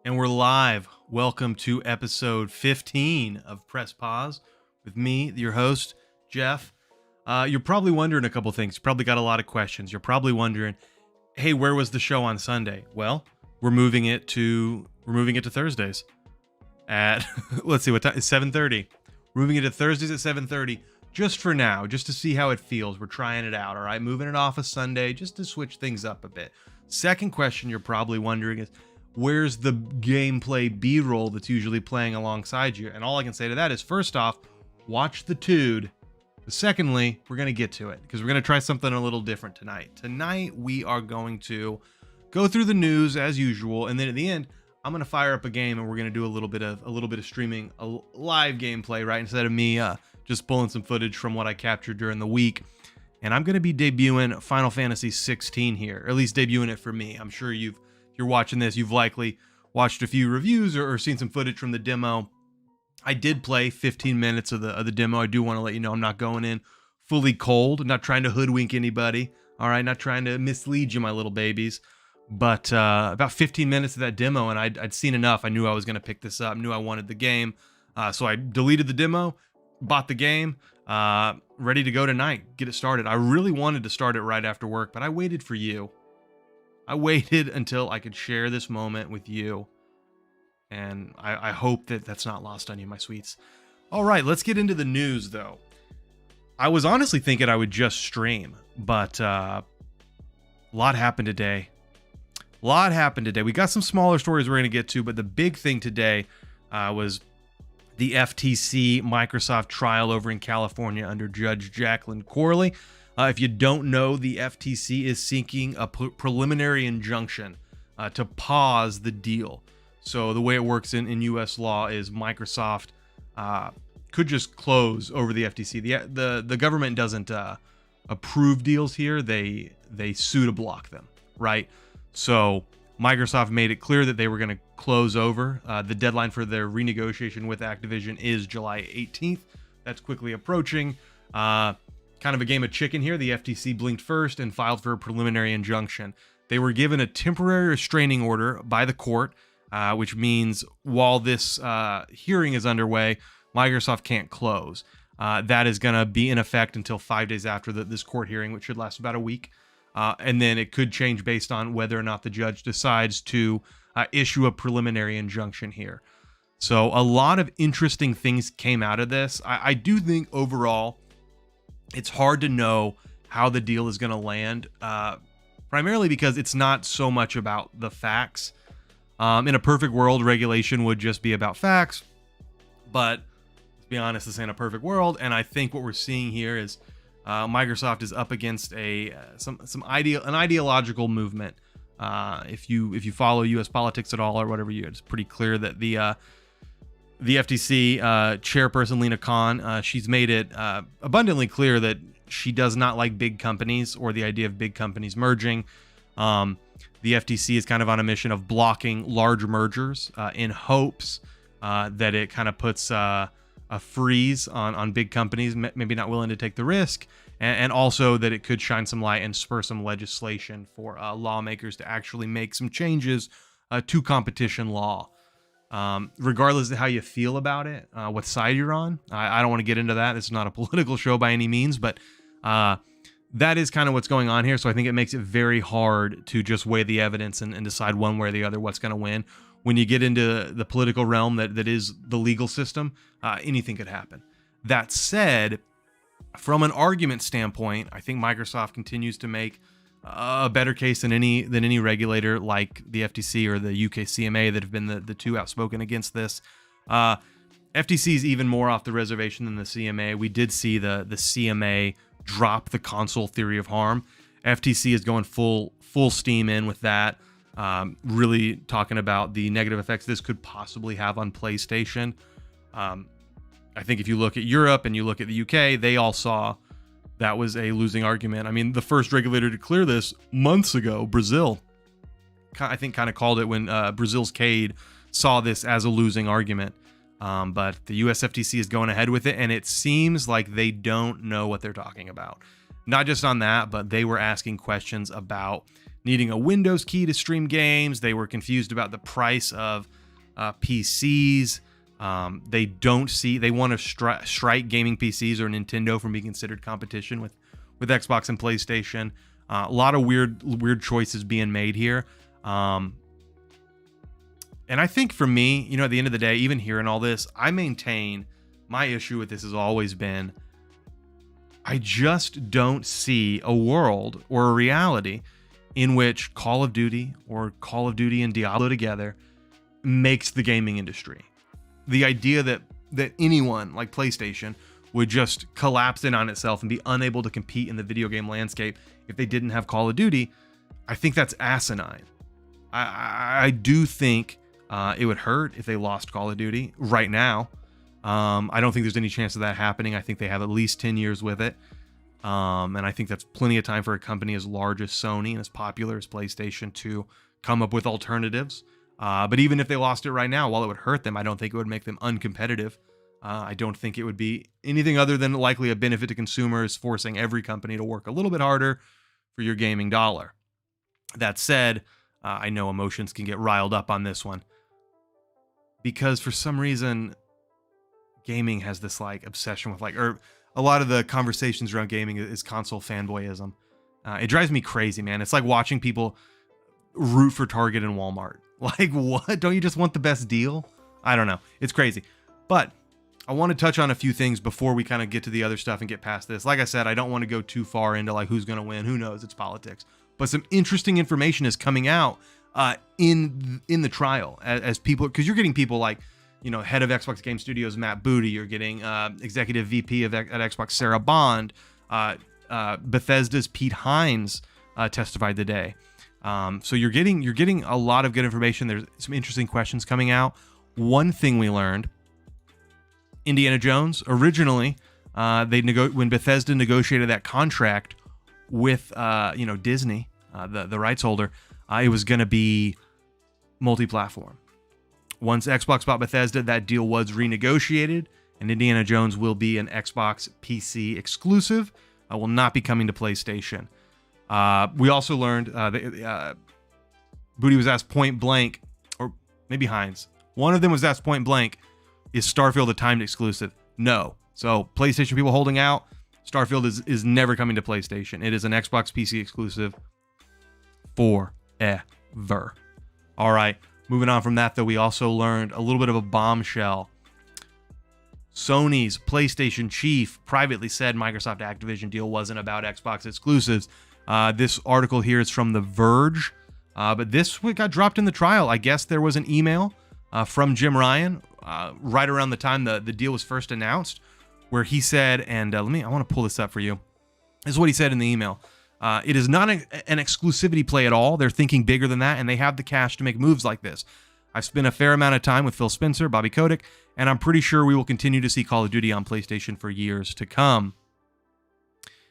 And we're live. Welcome to episode 15 of Press Pause with me, your host, Jeff. You're probably wondering a couple things. You probably got a lot of questions. You're probably wondering, hey, where was the show on Sunday? Well, we're moving it to Thursdays at let's see what time, 7:30. We're moving it to Thursdays at 7:30 just for now, just to see how it feels. We're trying it out, all right? Moving it off a Sunday just to switch things up a bit. Second question you're probably wondering is, where's the gameplay B-roll that's usually playing alongside you? And all I can say to that is, first off, watch the Tude. But secondly, we're going to get to it because we're going to try something a little different tonight. Tonight, we are going to go through the news as usual. And then at the end, I'm going to fire up a game and we're going to do a little bit of streaming, a live gameplay, right? Instead of me just pulling some footage from what I captured during the week. And I'm going to be debuting Final Fantasy 16 here, or at least debuting it for me. I'm sure if you're watching this, you've likely watched a few reviews or seen some footage from the demo. I did play 15 minutes of the demo. I do want to let you know I'm not going in fully cold. I'm not trying to hoodwink anybody. All right, not trying to mislead you, my little babies. But about 15 minutes of that demo, and I'd seen enough. I knew I was going to pick this up. Knew I wanted the game. So I deleted the demo, bought the game, ready to go tonight. Get it started. I really wanted to start it right after work, but I waited for you. I waited until I could share this moment with you, and I hope that that's not lost on you, my sweets. All right, let's get into the news, though. I was honestly thinking I would just stream, but a lot happened today. We got some smaller stories we're going to get to, but the big thing today was the FTC Microsoft trial over in California under Judge Jacqueline Corley. If you don't know, the FTC is seeking a preliminary injunction to pause the deal. So the way it works in U.S. law is Microsoft could just close over the FTC. The government doesn't approve deals here. They sue to block them, right? So Microsoft made it clear that they were going to close over. The deadline for their renegotiation with Activision is July 18th. That's quickly approaching. Kind of a game of chicken here. The FTC blinked first and filed for a preliminary injunction. They were given a temporary restraining order by the court, which means while this hearing is underway, Microsoft can't close. That is going to be in effect until 5 days after this court hearing, which should last about a week. And then it could change based on whether or not the judge decides to issue a preliminary injunction here. So a lot of interesting things came out of this. I do think overall, it's hard to know how the deal is going to land, primarily because it's not so much about the facts. In a perfect world, regulation would just be about facts. But let's be honest, this ain't a perfect world. And I think what we're seeing here is Microsoft is up against an ideological movement. If you follow U.S. politics at all or whatever, it's pretty clear that the FTC chairperson Lina Khan, she's made it abundantly clear that she does not like big companies or the idea of big companies merging. The FTC is kind of on a mission of blocking large mergers in hopes that it kind of puts a freeze on big companies, maybe not willing to take the risk, and also that it could shine some light and spur some legislation for lawmakers to actually make some changes to competition law. Regardless of how you feel about it, what side you're on, I don't want to get into that. This is not a political show by any means, but that is kind of what's going on here. So I think it makes it very hard to just weigh the evidence and decide one way or the other what's going to win. When you get into the political realm that is the legal system, anything could happen. That said, from an argument standpoint, I think Microsoft continues to make a better case than any regulator like the FTC or the UK CMA that have been the two outspoken against this. FTC is even more off the reservation than the CMA. We did see the CMA drop the console theory of harm. FTC is going full steam in with that, really talking about the negative effects this could possibly have on PlayStation. I think if you look at Europe and you look at the UK, they all saw that was a losing argument. I mean, the first regulator to clear this months ago, Brazil, I think kind of called it when Brazil's CADE saw this as a losing argument. But the US FTC is going ahead with it, and it seems like they don't know what they're talking about. Not just on that, but they were asking questions about needing a Windows key to stream games. They were confused about the price of PCs. They want to strike gaming PCs or Nintendo from being considered competition with Xbox and PlayStation. A lot of weird choices being made here. And I think for me, at the end of the day, even hearing all this, I maintain my issue with this has always been, I just don't see a world or a reality in which Call of Duty or Call of Duty and Diablo together makes the gaming industry. The idea that anyone like PlayStation would just collapse in on itself and be unable to compete in the video game landscape if they didn't have Call of Duty, I think that's asinine. I do think it would hurt if they lost Call of Duty right now. I don't think there's any chance of that happening. I think they have at least 10 years with it. And I think that's plenty of time for a company as large as Sony and as popular as PlayStation to come up with alternatives. But even if they lost it right now, while it would hurt them, I don't think it would make them uncompetitive. I don't think it would be anything other than likely a benefit to consumers, forcing every company to work a little bit harder for your gaming dollar. That said, I know emotions can get riled up on this one, because for some reason, gaming has this obsession with or a lot of the conversations around gaming is console fanboyism. It drives me crazy, man. It's like watching people root for Target and Walmart. What? Don't you just want the best deal? I don't know. It's crazy. But I want to touch on a few things before we kind of get to the other stuff and get past this. Like I said, I don't want to go too far into who's going to win. Who knows? It's politics. But some interesting information is coming out in the trial as people, because you're getting people head of Xbox Game Studios, Matt Booty. You're getting executive VP at Xbox, Sarah Bond. Bethesda's Pete Hines testified today. So you're getting a lot of good information. There's some interesting questions coming out. One thing we learned, Indiana Jones originally, when Bethesda negotiated that contract with Disney, the rights holder, it was going to be multi-platform. Once Xbox bought Bethesda, that deal was renegotiated, and Indiana Jones will be an Xbox PC exclusive. Will not be coming to PlayStation. We also learned Booty was asked point blank, or maybe Hines. One of them was asked point blank, is Starfield a timed exclusive? No. So PlayStation people holding out, Starfield is never coming to PlayStation. It is an Xbox PC exclusive forever. All right. Moving on from that, though, we also learned a little bit of a bombshell. Sony's PlayStation chief privately said Microsoft Activision deal wasn't about Xbox exclusives. This article here is from The Verge, but this got dropped in the trial. I guess there was an email from Jim Ryan right around the time the deal was first announced, where he said, and I want to pull this up for you. This is what he said in the email. It is not an exclusivity play at all. They're thinking bigger than that, and they have the cash to make moves like this. I've spent a fair amount of time with Phil Spencer, Bobby Kotick, and I'm pretty sure we will continue to see Call of Duty on PlayStation for years to come.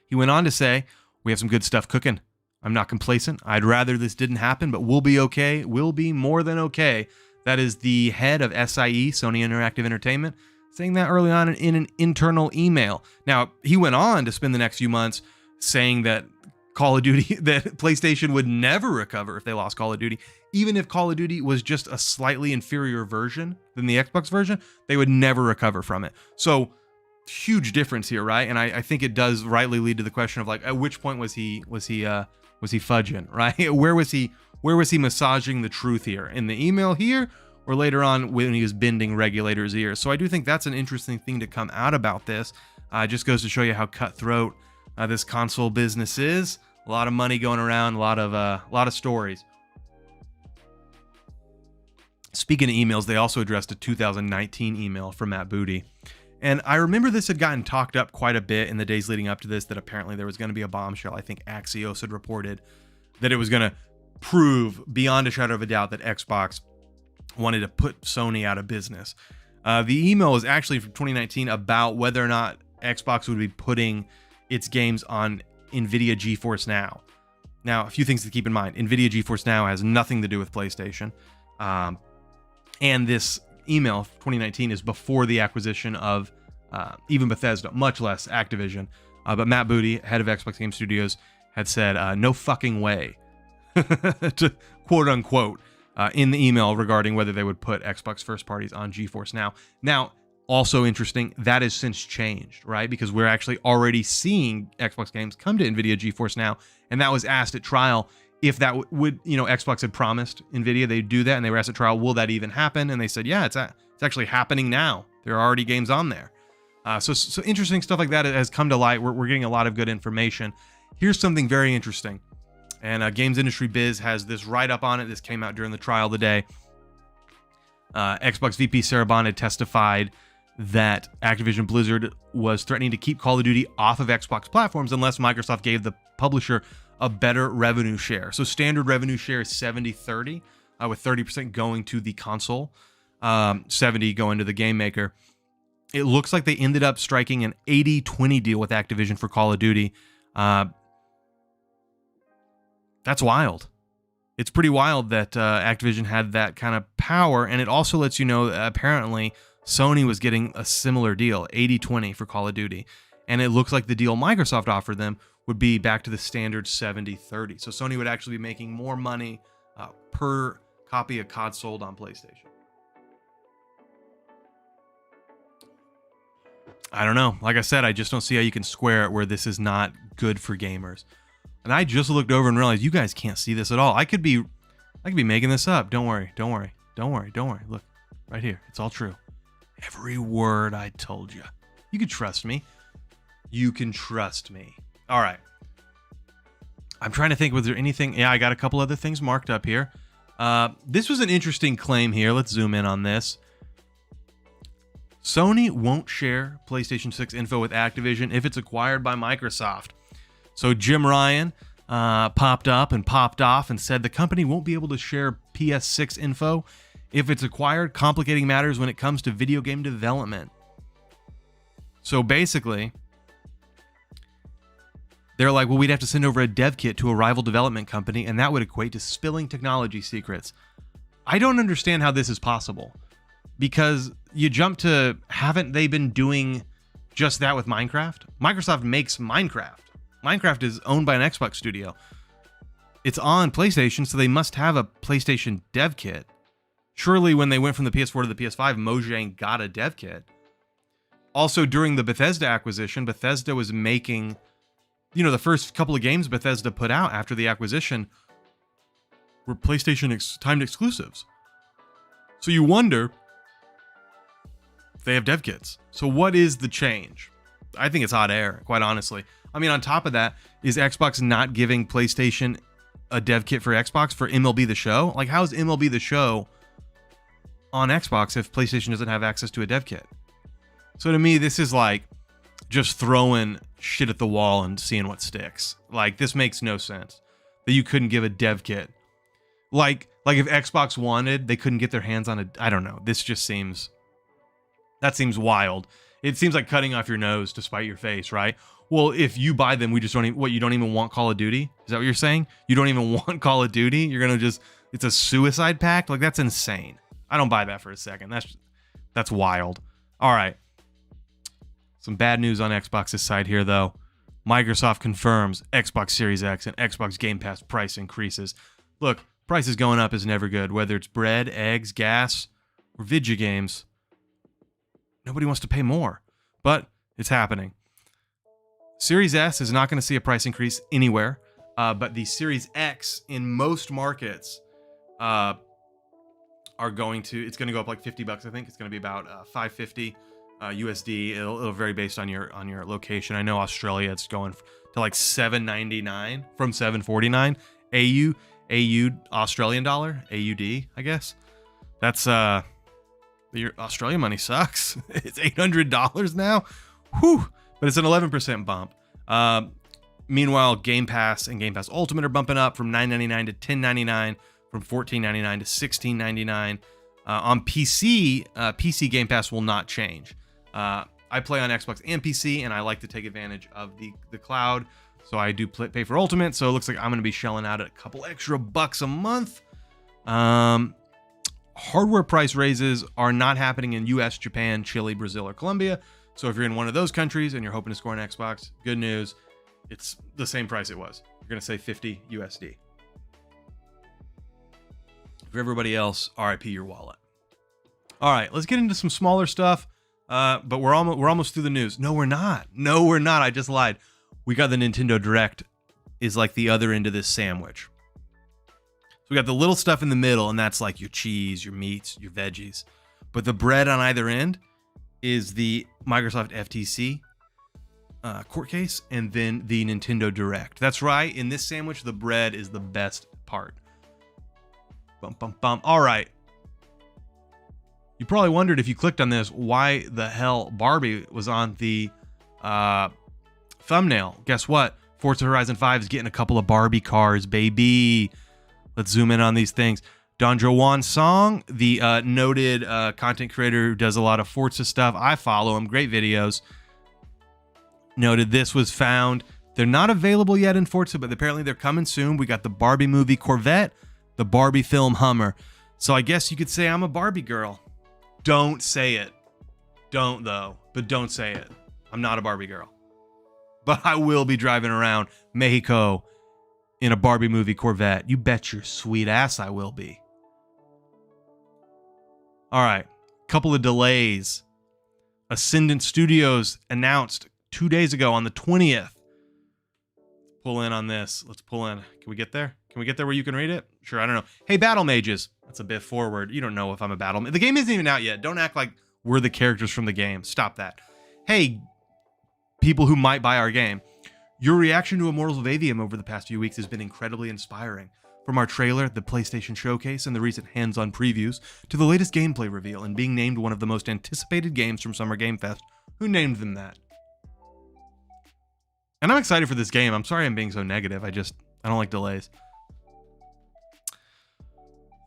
He went on to say, we have some good stuff cooking. I'm not complacent. I'd rather this didn't happen, but we'll be okay. We'll be more than okay. That is the head of SIE, Sony Interactive Entertainment, saying that early on in an internal email. Now, he went on to spend the next few months saying that Call of Duty, that PlayStation would never recover if they lost Call of Duty. Even if Call of Duty was just a slightly inferior version than the Xbox version, they would never recover from it. So huge difference here, right? And I think it does rightly lead to the question of like, at which point was he fudging, right? Where was he massaging the truth here? In the email here, or later on when he was bending regulators' ears? So I do think that's an interesting thing to come out about this. Just goes to show you how cutthroat this console business is. A lot of money going around, a lot of stories. Speaking of emails, they also addressed a 2019 email from Matt Booty. And I remember this had gotten talked up quite a bit in the days leading up to this, that apparently there was going to be a bombshell. I think Axios had reported that it was going to prove beyond a shadow of a doubt that Xbox wanted to put Sony out of business. The email is actually from 2019 about whether or not Xbox would be putting its games on NVIDIA GeForce Now. Now, a few things to keep in mind. NVIDIA GeForce Now has nothing to do with PlayStation. And this email, 2019, is before the acquisition of even Bethesda, much less Activision. But Matt Booty, head of Xbox Game Studios, had said, no fucking way, to quote unquote, in the email regarding whether they would put Xbox first parties on GeForce Now. Now, also interesting, that has since changed, right? Because we're actually already seeing Xbox games come to NVIDIA GeForce Now, and that was asked at trial if that would, Xbox had promised NVIDIA they'd do that, and they were asked at trial, will that even happen? And they said, yeah, it's actually happening now. There are already games on there. So interesting stuff like that has come to light. We're getting a lot of good information. Here's something very interesting. And Games Industry Biz has this write-up on it. This came out during the trial today. Xbox VP Sarah Bond had testified that Activision Blizzard was threatening to keep Call of Duty off of Xbox platforms unless Microsoft gave the publisher a better revenue share. So standard revenue share is 70-30, with 30% going to the console, 70 going to the game maker. It looks like they ended up striking an 80-20 deal with Activision for Call of Duty. That's wild. It's pretty wild that Activision had that kind of power, and it also lets you know that apparently Sony was getting a similar deal, 80-20 for Call of Duty. And it looks like the deal Microsoft offered them would be back to the standard 70-30. So Sony would actually be making more money per copy of COD sold on PlayStation. I don't know. Like I said, I just don't see how you can square it where this is not good for gamers. And I just looked over and realized you guys can't see this at all. I could be making this up. Don't worry. Look, right here. It's all true. Every word I told you. You can trust me. All right. I'm trying to think, was there anything? Yeah, I got a couple other things marked up here. This was an interesting claim here. Let's zoom in on this. Sony won't share PlayStation 6 info with Activision if it's acquired by Microsoft. So Jim Ryan popped up and popped off and said the company won't be able to share PS6 info if it's acquired, complicating matters when it comes to video game development. So basically, they're like, well, we'd have to send over a dev kit to a rival development company, and that would equate to spilling technology secrets. I don't understand how this is possible, because you jump to, haven't they been doing just that with Minecraft? Microsoft makes Minecraft. Minecraft is owned by an Xbox studio. It's on PlayStation, so they must have a PlayStation dev kit. Surely when they went from the PS4 to the PS5, Mojang got a dev kit. Also, during the Bethesda acquisition, Bethesda was making, the first couple of games Bethesda put out after the acquisition were PlayStation timed exclusives. So you wonder if they have dev kits. So what is the change? I think it's hot air, quite honestly. I mean, on top of that, is Xbox not giving PlayStation a dev kit for Xbox for MLB The Show? Like, how's MLB The Show on Xbox if PlayStation doesn't have access to a dev kit? So to me, this is like just throwing shit at the wall and seeing what sticks. Like, this makes no sense that you couldn't give a dev kit. Like if Xbox wanted, they couldn't get their hands on a, I don't know. This just seems wild. It seems like cutting off your nose to spite your face, right? Well, if you buy them, we just don't even, you don't even want Call of Duty? Is that what you're saying? You don't even want Call of Duty? You're going to it's a suicide pact? Like, that's insane. I don't buy that for a second. That's wild. All right. Some bad news on Xbox's side here, though. Microsoft confirms Xbox Series X and Xbox Game Pass price increases. Look, prices going up is never good, whether it's bread, eggs, gas, or video games. Nobody wants to pay more, but it's happening. Series S is not going to see a price increase anywhere, but the Series X in most markets are going to, it's going to go up like $50, I think. It's going to be about $550 USD. It'll vary based on your location. I know Australia, it's going to like $7.99 from $7.49 AU Australian dollar, AUD, I guess. That's your Australian money sucks. It's $800 now. Whew. But it's an 11% bump. Meanwhile, Game Pass and Game Pass Ultimate are bumping up from $9.99 to $10.99, from $14.99 to $16.99. On PC, PC Game Pass will not change. I play on Xbox and PC, and I like to take advantage of the cloud, so I do pay for Ultimate. So it looks like I'm going to be shelling out a couple extra bucks a month. Hardware price raises are not happening in US, Japan, Chile, Brazil, or Colombia. So if you're in one of those countries and you're hoping to score an Xbox, good news, it's the same price it was. You're going to save 50 USD. For everybody else, RIP your wallet. All right, let's get into some smaller stuff. But we're almost through the news. No, we're not. I just lied. We got the Nintendo Direct is like the other end of this sandwich. So we got the little stuff in the middle, and that's like your cheese, your meats, your veggies. But the bread on either end is the Microsoft FTC court case, and then the Nintendo Direct. That's right. In this sandwich, the bread is the best part. Bum, bum, bum. All right. You probably wondered if you clicked on this, why the hell Barbie was on the thumbnail. Guess what? Forza Horizon 5 is getting a couple of Barbie cars, baby. Let's zoom in on these things. Donjo Wan Song, the noted content creator who does a lot of Forza stuff. I follow him. Great videos. Noted this was found. They're not available yet in Forza, but apparently they're coming soon. We got the Barbie movie Corvette, the Barbie film Hummer. So I guess you could say I'm a Barbie girl. Don't say it. Don't, though. But don't say it. I'm not a Barbie girl. But I will be driving around Mexico in a Barbie movie Corvette. You bet your sweet ass I will be. All right. Couple of delays. Ascendant Studios announced 2 days ago on the 20th. Pull in on this. Let's pull in. Can we get there? Can we get there where you can read it? Sure, I don't know. Hey, Battle Mages. That's a bit forward. You don't know if I'm a battle mage. The game isn't even out yet. Don't act like we're the characters from the game. Stop that. Hey, people who might buy our game. Your reaction to Immortals of Avium over the past few weeks has been incredibly inspiring. From our trailer, the PlayStation Showcase, and the recent hands-on previews, to the latest gameplay reveal and being named one of the most anticipated games from Summer Game Fest. Who named them that? And I'm excited for this game. I'm sorry I'm being so negative. I don't like delays.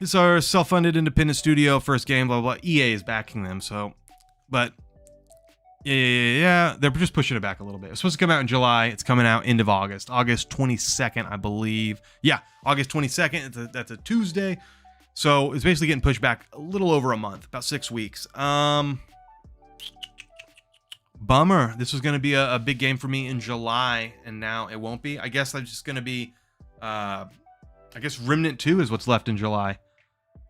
It's our self-funded independent studio, first game, blah, blah, blah. EA is backing them, so... But... Yeah, they're just pushing it back a little bit. It's supposed to come out in July. It's coming out end of August. August 22nd, I believe. Yeah, August 22nd. That's a Tuesday. So it's basically getting pushed back a little over a month, about 6 weeks. Bummer. This was going to be a big game for me in July, and now it won't be. I guess I'm just going to be... I guess Remnant 2 is what's left in July.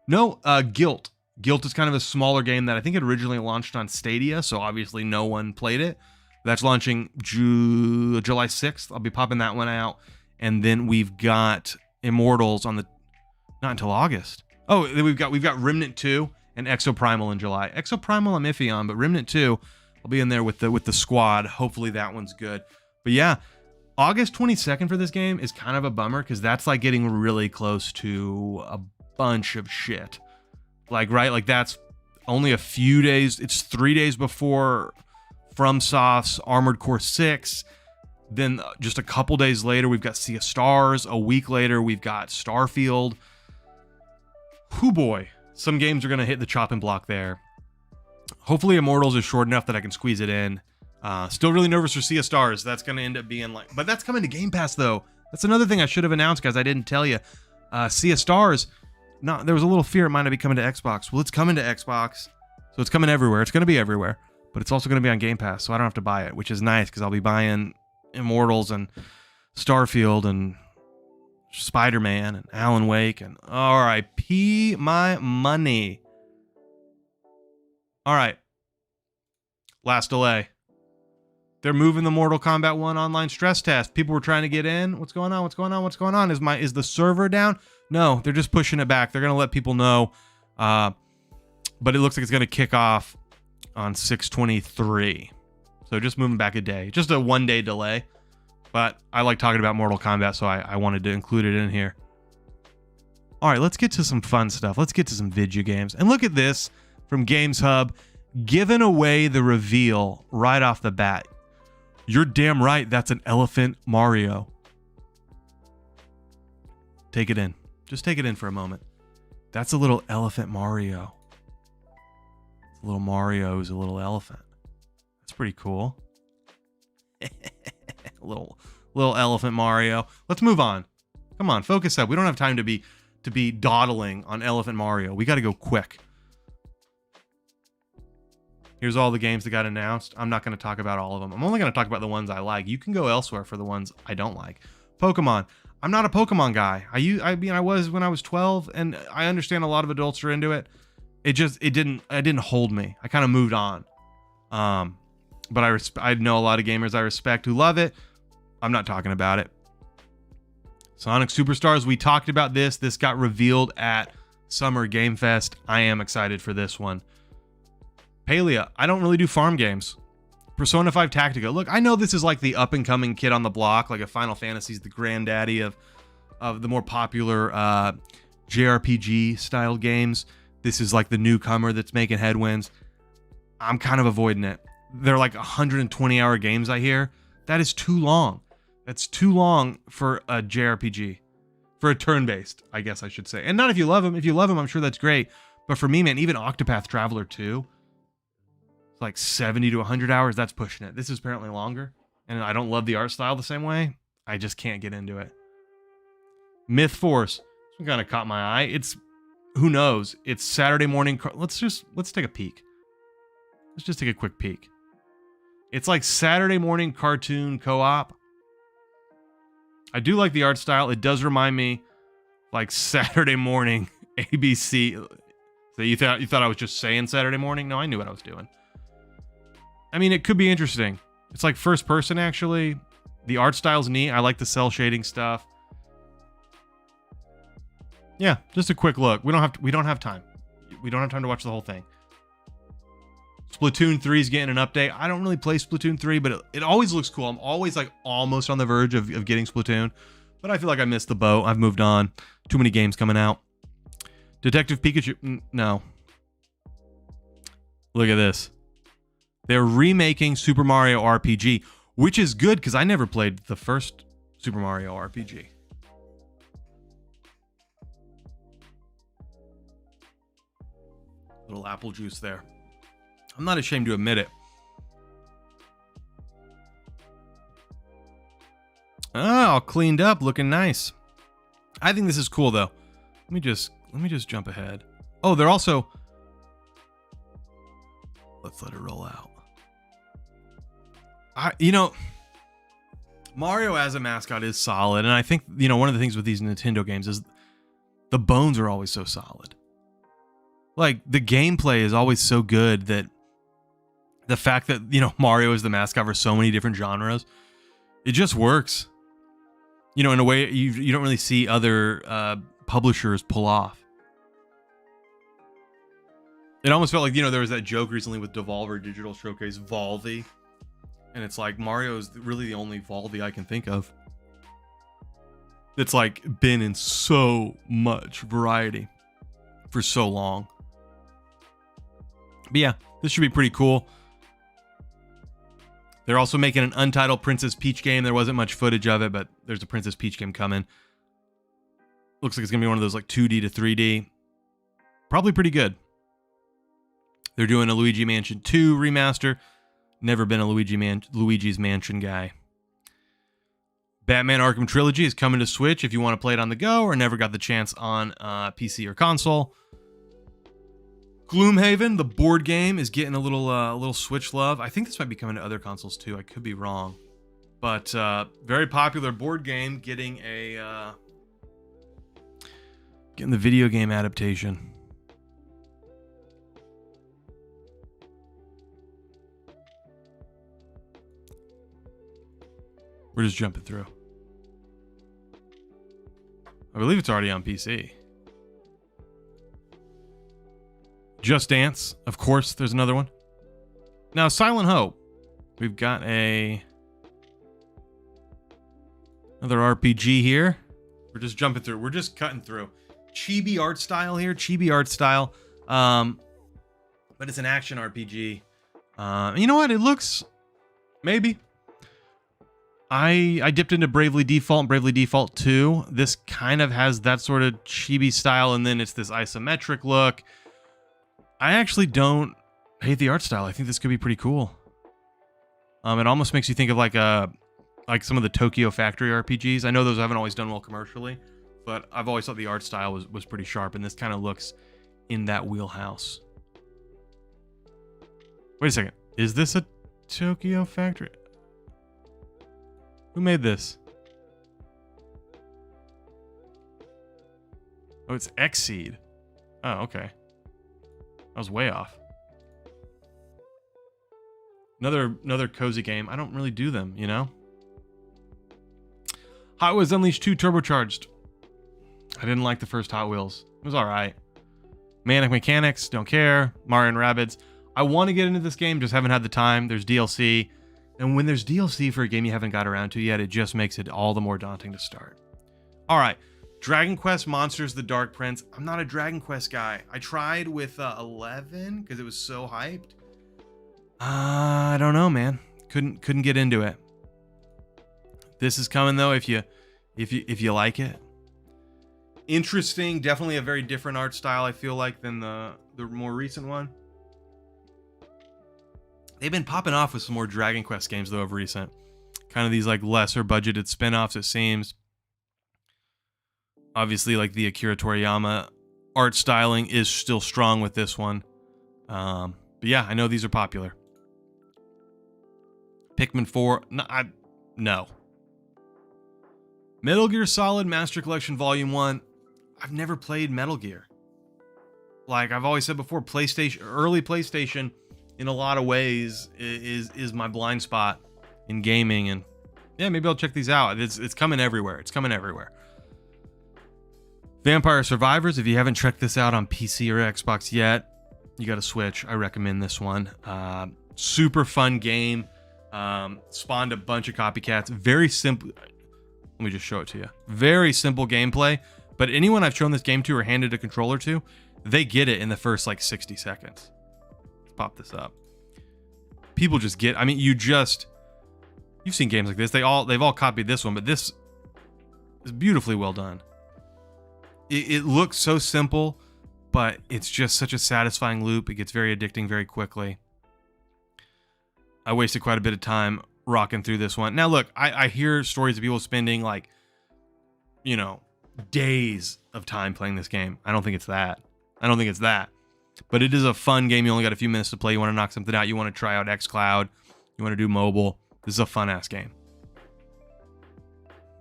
No, Guilt. Guilt is kind of a smaller game that I think it originally launched on Stadia, so obviously no one played it. That's launching July 6th. I'll be popping that one out. And then we've got Immortals on the... Not until August. Oh, then we've got Remnant 2 and Exoprimal in July. Exoprimal I'm iffy on, but Remnant 2, I'll be in there with the squad. Hopefully that one's good. But yeah, August 22nd for this game is kind of a bummer because that's like getting really close to a bunch of shit. Like, right? Like, that's only a few days. It's 3 days before FromSoft's Armored Core 6. Then just a couple days later, we've got Sea of Stars. A week later, we've got Starfield. Whoo boy. Some games are going to hit the chopping block there. Hopefully, Immortals is short enough that I can squeeze it in. Still really nervous for Sea of Stars. That's going to end up being like... But that's coming to Game Pass, though. That's another thing I should have announced, guys. I didn't tell you. Sea of Stars... No, there was a little fear it might not be coming to Xbox. Well, it's coming to Xbox, so it's coming everywhere. It's going to be everywhere, but it's also going to be on Game Pass, so I don't have to buy it, which is nice because I'll be buying Immortals and Starfield and Spider-Man and Alan Wake and R.I.P. my money. All right. Last delay. They're moving the Mortal Kombat 1 online stress test. People were trying to get in. What's going on? What's going on? What's going on? Is the server down? No, they're just pushing it back. They're going to let people know. But it looks like it's going to kick off on 6/23. So just moving back a day. Just a 1-day delay. But I like talking about Mortal Kombat, so I wanted to include it in here. All right, let's get to some fun stuff. Let's get to some video games. And look at this from Games Hub. Giving away the reveal right off the bat. You're damn right, that's an elephant Mario. Take it in. Just take it in for a moment. That's a little elephant Mario. It's a little Mario who's a little elephant. That's pretty cool. little elephant Mario. Let's move on. Come on, focus up. We don't have time to be dawdling on elephant Mario. We got to go quick. Here's all the games that got announced. I'm not going to talk about all of them. I'm only going to talk about the ones I like. You can go elsewhere for the ones I don't like. Pokemon. I'm not a Pokemon guy. I was when I was 12, and I understand a lot of adults are into it. It didn't hold me. I kind of moved on. But I know a lot of gamers I respect who love it. I'm not talking about it. Sonic Superstars. We talked about this. This got revealed at Summer Game Fest. I am excited for this one. Palia, I don't really do farm games. Persona 5 Tactica. Look, I know this is like the up-and-coming kid on the block, like a Final Fantasy's the granddaddy of the more popular JRPG-style games. This is like the newcomer that's making headwinds. I'm kind of avoiding it. They're like 120-hour games, I hear. That is too long. That's too long for a JRPG. For a turn-based, I guess I should say. And not if you love them. If you love them, I'm sure that's great. But for me, man, even Octopath Traveler 2... like 70 to 100 hours, that's pushing it. This is apparently longer, and I don't love the art style the same way. I just can't get into it. Myth Force. This one kind of caught my eye. It's, who knows? It's Saturday morning. Let's take a peek. Let's just take a quick peek. It's like Saturday morning cartoon co-op. I do like the art style. It does remind me like Saturday morning ABC. So you thought I was just saying Saturday morning? No, I knew what I was doing. I mean, it could be interesting. It's like first person, actually. The art style's neat. I like the cell shading stuff. Yeah, just a quick look. We don't have time. We don't have time to watch the whole thing. Splatoon 3 is getting an update. I don't really play Splatoon 3, but it always looks cool. I'm always like almost on the verge of getting Splatoon, but I feel like I missed the boat. I've moved on. Too many games coming out. Detective Pikachu. No. Look at this. They're remaking Super Mario RPG, which is good because I never played the first Super Mario RPG. Little apple juice there. I'm not ashamed to admit it. Oh, all cleaned up, looking nice. I think this is cool though. Let me just jump ahead. Oh, they're also... Let's let it roll out. Mario as a mascot is solid, and I think, one of the things with these Nintendo games is the bones are always so solid. Like, the gameplay is always so good that the fact that, Mario is the mascot for so many different genres, it just works. In a way you don't really see other publishers pull off. It almost felt like, there was that joke recently with Devolver Digital Showcase, Volvi. And it's like, Mario is really the only Volvi I can think of. It's like been in so much variety for so long. But yeah, this should be pretty cool. They're also making an untitled Princess Peach game. There wasn't much footage of it, but there's a Princess Peach game coming. Looks like it's going to be one of those like 2D to 3D. Probably pretty good. They're doing a Luigi Mansion 2 remaster. Never been a Luigi's Mansion guy. Batman Arkham Trilogy is coming to Switch if you want to play it on the go or never got the chance on PC or console. Gloomhaven, the board game, is getting a little Switch love. I think this might be coming to other consoles too. I could be wrong. But very popular board game, getting the video game adaptation. We're just jumping through. I believe it's already on PC. Just Dance, of course, there's another one. Now, Silent Hope. We've got another RPG here. We're just jumping through. We're just cutting through. Chibi art style here. Chibi art style. But it's an action RPG. You know what? It looks... Maybe. I dipped into Bravely Default and Bravely Default 2. This kind of has that sort of chibi style, and then it's this isometric look. I actually don't hate the art style. I think this could be pretty cool. It almost makes you think of like some of the Tokyo Factory RPGs. I know those haven't always done well commercially, but I've always thought the art style was pretty sharp, and this kind of looks in that wheelhouse. Wait a second. Is this a Tokyo Factory? Who made this? Oh, it's XVI. Oh, okay. I was way off. Another cozy game. I don't really do them, you know? Hot Wheels Unleashed 2 Turbocharged. I didn't like the first Hot Wheels. It was alright. Manic Mechanics, don't care. Mario and Rabbids. I want to get into this game, just haven't had the time. There's DLC. And when there's DLC for a game you haven't got around to yet, it just makes it all the more daunting to start. Alright. Dragon Quest Monsters The Dark Prince. I'm not a Dragon Quest guy. I tried with 11 because it was so hyped. I don't know, man. Couldn't get into it. This is coming though if you like it. Interesting, definitely a very different art style I feel like than the more recent one. They've been popping off with some more Dragon Quest games though of recent. Kind of these like lesser budgeted spin-offs it seems. Obviously like the Akira Toriyama art styling is still strong with this one. But yeah, I know these are popular. Pikmin 4, no. Metal Gear Solid Master Collection Volume 1. I've never played Metal Gear. Like I've always said before, early PlayStation in a lot of ways is my blind spot in gaming, and yeah, maybe I'll check these out. It's coming everywhere. It's coming everywhere. Vampire Survivors, if you haven't checked this out on PC or Xbox yet, you got to Switch. I recommend this one. Super fun game. Spawned a bunch of copycats. Very simple. Let me just show it to you. Very simple gameplay, but anyone I've shown this game to or handed a controller to, they get it in the first like 60 seconds. Let's pop this up. People just get, I mean, you've seen games like this. They've all copied this one, but this is beautifully well done. It looks so simple, but it's just such a satisfying loop. It gets very addicting very quickly. I wasted quite a bit of time rocking through this one. Now, look, I hear stories of people spending like, you know, days of time playing this game. I don't think it's that. But it is a fun game. You only got a few minutes to play. You want to knock something out. You want to try out xCloud. You want to do mobile. This is a fun-ass game.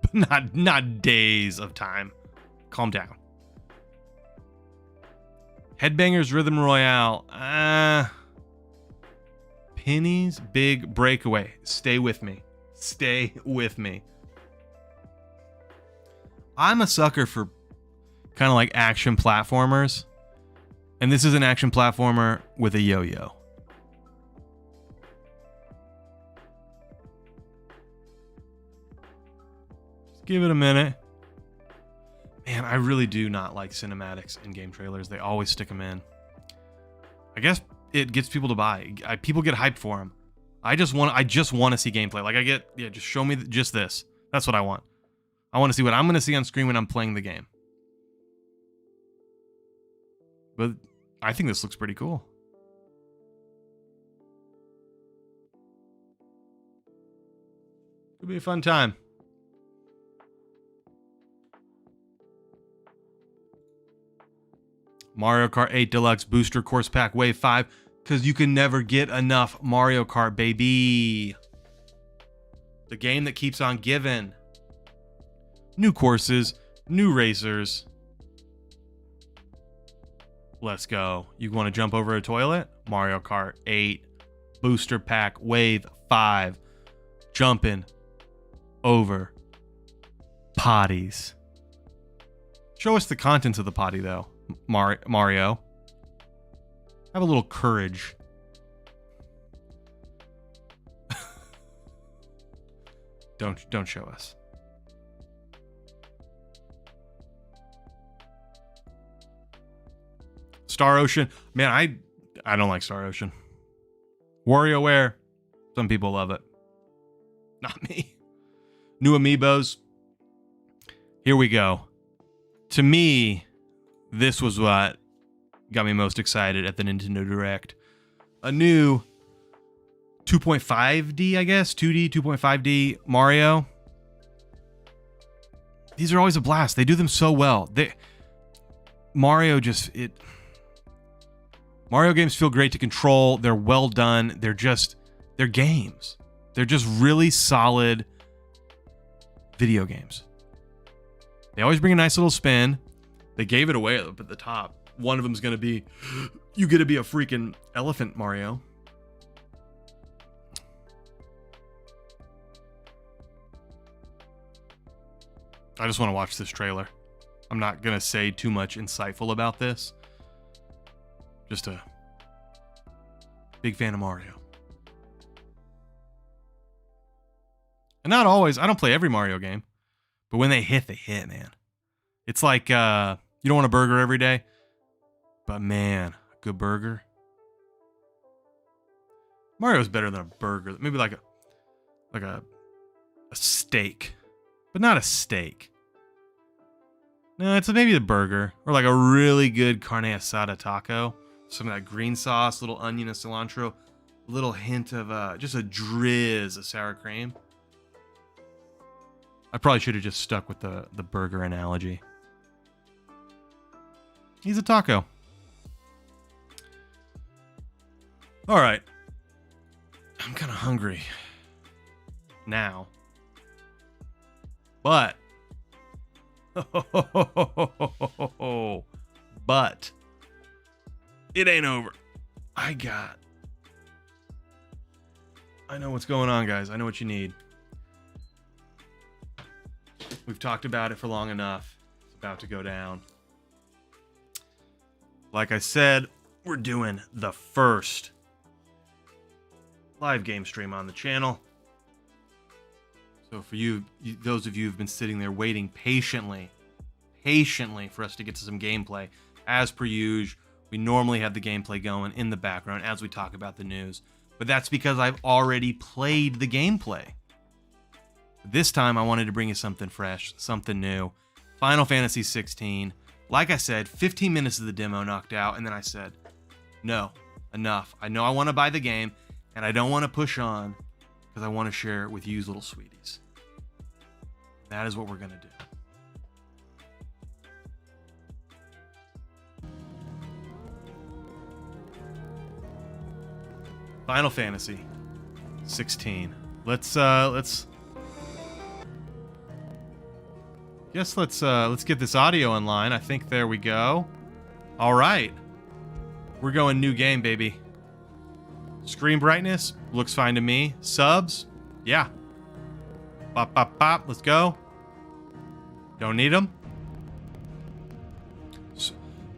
But not days of time. Calm down. Headbangers Rhythm Royale. Penny's Big Breakaway. Stay with me. Stay with me. I'm a sucker for kind of like action platformers. And this is an action platformer with a yo-yo. Just give it a minute. Man, I really do not like cinematics in game trailers. They always stick them in. I guess it gets people to buy. People get hyped for them. I just want to see gameplay. Like just show me just this. That's what I want. I want to see what I'm going to see on screen when I'm playing the game. But I think this looks pretty cool. Could be a fun time. Mario Kart 8 Deluxe Booster Course Pack Wave 5, because you can never get enough Mario Kart, baby. The game that keeps on giving. New courses, new racers. Let's go. You want to jump over a toilet? Mario Kart 8. Booster Pack Wave 5. Jumping over potties. Show us the contents of the potty, though, Mario. Have a little courage. Don't show us. Star Ocean. Man, I don't like Star Ocean. WarioWare. Some people love it. Not me. New amiibos. Here we go. To me, this was what got me most excited at the Nintendo Direct. A new 2.5D, I guess. 2D, 2.5D Mario. These are always a blast. They do them so well. Mario games feel great to control. They're well done. They're games. They're just really solid video games. They always bring a nice little spin. They gave it away up at the top. One of them's going to be, you get to be a freaking elephant, Mario. I just want to watch this trailer. I'm not going to say too much insightful about this. Just a big fan of Mario. And not always. I don't play every Mario game. But when they hit, man. It's like, you don't want a burger every day. But man, a good burger. Mario's better than a burger. Maybe like a steak. But not a steak. No, it's maybe a burger. Or like a really good carne asada taco. Some of that green sauce, little onion and cilantro. A little hint of just a drizz of sour cream. I probably should have just stuck with the burger analogy. He's a taco. All right. I'm kind of hungry now. But. But. It ain't over. I know what's going on, guys. I know what you need. We've talked about it for long enough. It's about to go down. Like I said, we're doing the first live game stream on the channel. So for you, those of you who've been sitting there waiting patiently for us to get to some gameplay, as per usual, we normally have the gameplay going in the background as we talk about the news. But that's because I've already played the gameplay. This time, I wanted to bring you something fresh, something new. Final Fantasy XVI. Like I said, 15 minutes of the demo knocked out, and then I said, no, enough. I know I want to buy the game, and I don't want to push on, because I want to share it with you little sweeties. That is what we're going to do. Final Fantasy 16. Let's get this audio online. I think there we go. All right. We're going new game, baby. Screen brightness looks fine to me. Subs? Yeah. Bop, bop, bop. Let's go. Don't need them.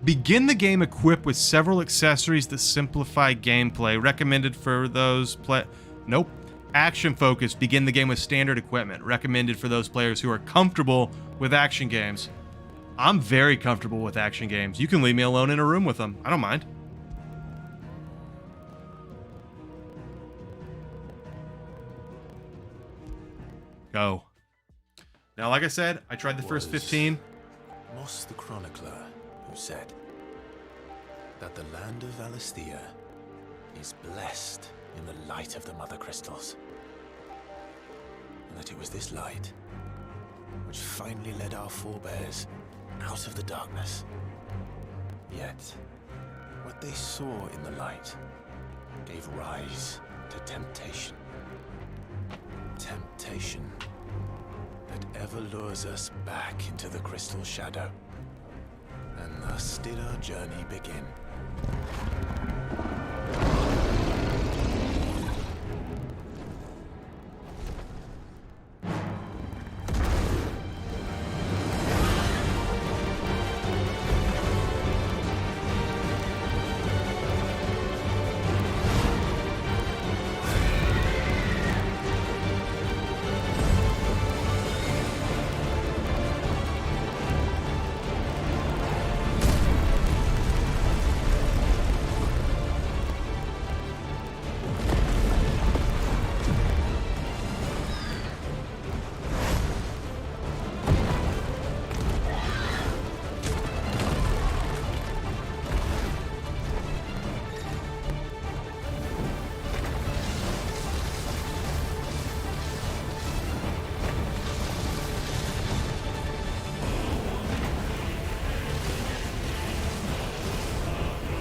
Begin the game equipped with several accessories that simplify gameplay. Recommended for those Nope. Action focused. Begin the game with standard equipment. Recommended for those players who are comfortable with action games. I'm very comfortable with action games. You can leave me alone in a room with them. I don't mind. Go. Now, like I said, I tried the first 15. Moss the Chronicler, who said that the land of Valisthea is blessed in the light of the Mother Crystals. And that it was this light which finally led our forebears out of the darkness. Yet, what they saw in the light gave rise to temptation. temptation that ever lures us back into the crystal shadow. And thus did our journey begin.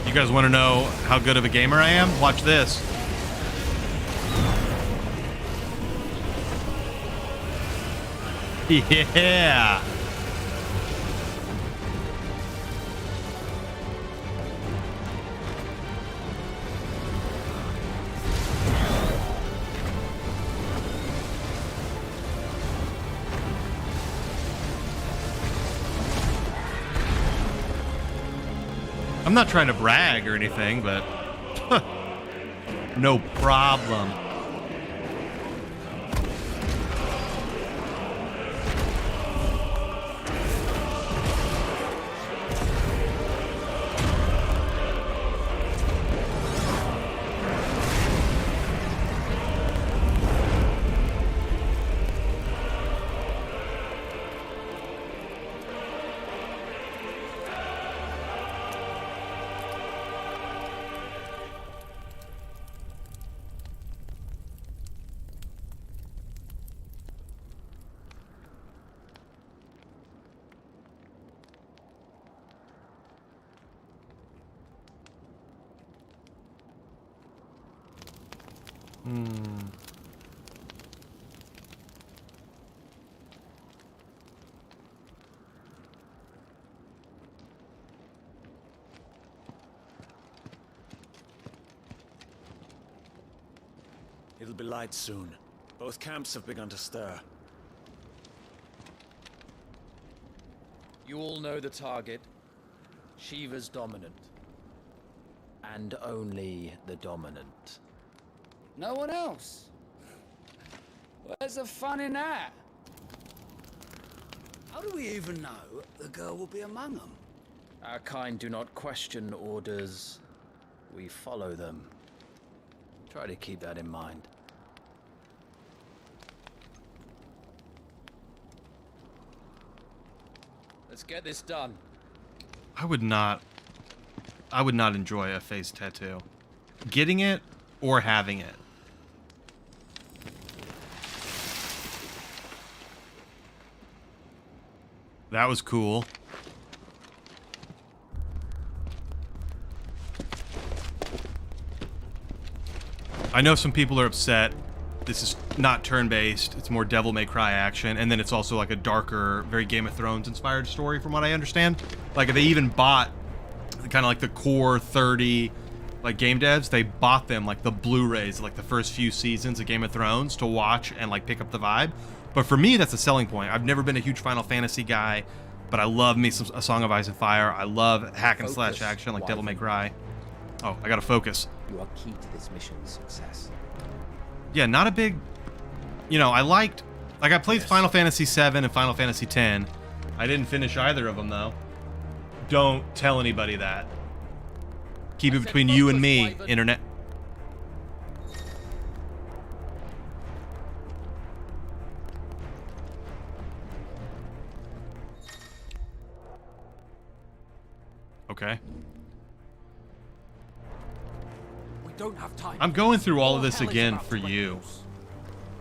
You guys want to know how good of a gamer I am? Watch this. Yeah. I'm not trying to brag or anything, but no problem. It'll be light soon. Both camps have begun to stir. You all know the target. Shiva's dominant. And only the dominant. No one else? Where's the fun in that? How do we even know the girl will be among them? Our kind do not question orders. We follow them. Try to keep that in mind. Let's get this done. I would not enjoy a face tattoo. Getting it or having it. That was cool. I know some people are upset. This is not turn-based. It's more Devil May Cry action. And then it's also like a darker, very Game of Thrones inspired story from what I understand. Like they even bought kind of like the core 30 like game devs. They bought them like the Blu-rays, like the first few seasons of Game of Thrones to watch and like pick up the vibe. But for me, that's a selling point. I've never been a huge Final Fantasy guy, but I love me some A Song of Ice and Fire. I love hack and slash action like Devil May Cry. Oh, I gotta focus. You are key to this mission's success. Yeah, not a big, you know, I played Final Fantasy 7 and Final Fantasy 10. I didn't finish either of them though. Don't tell anybody that. Keep it between you and me, internet. Okay. We don't have time. I'm going through all of this again for you,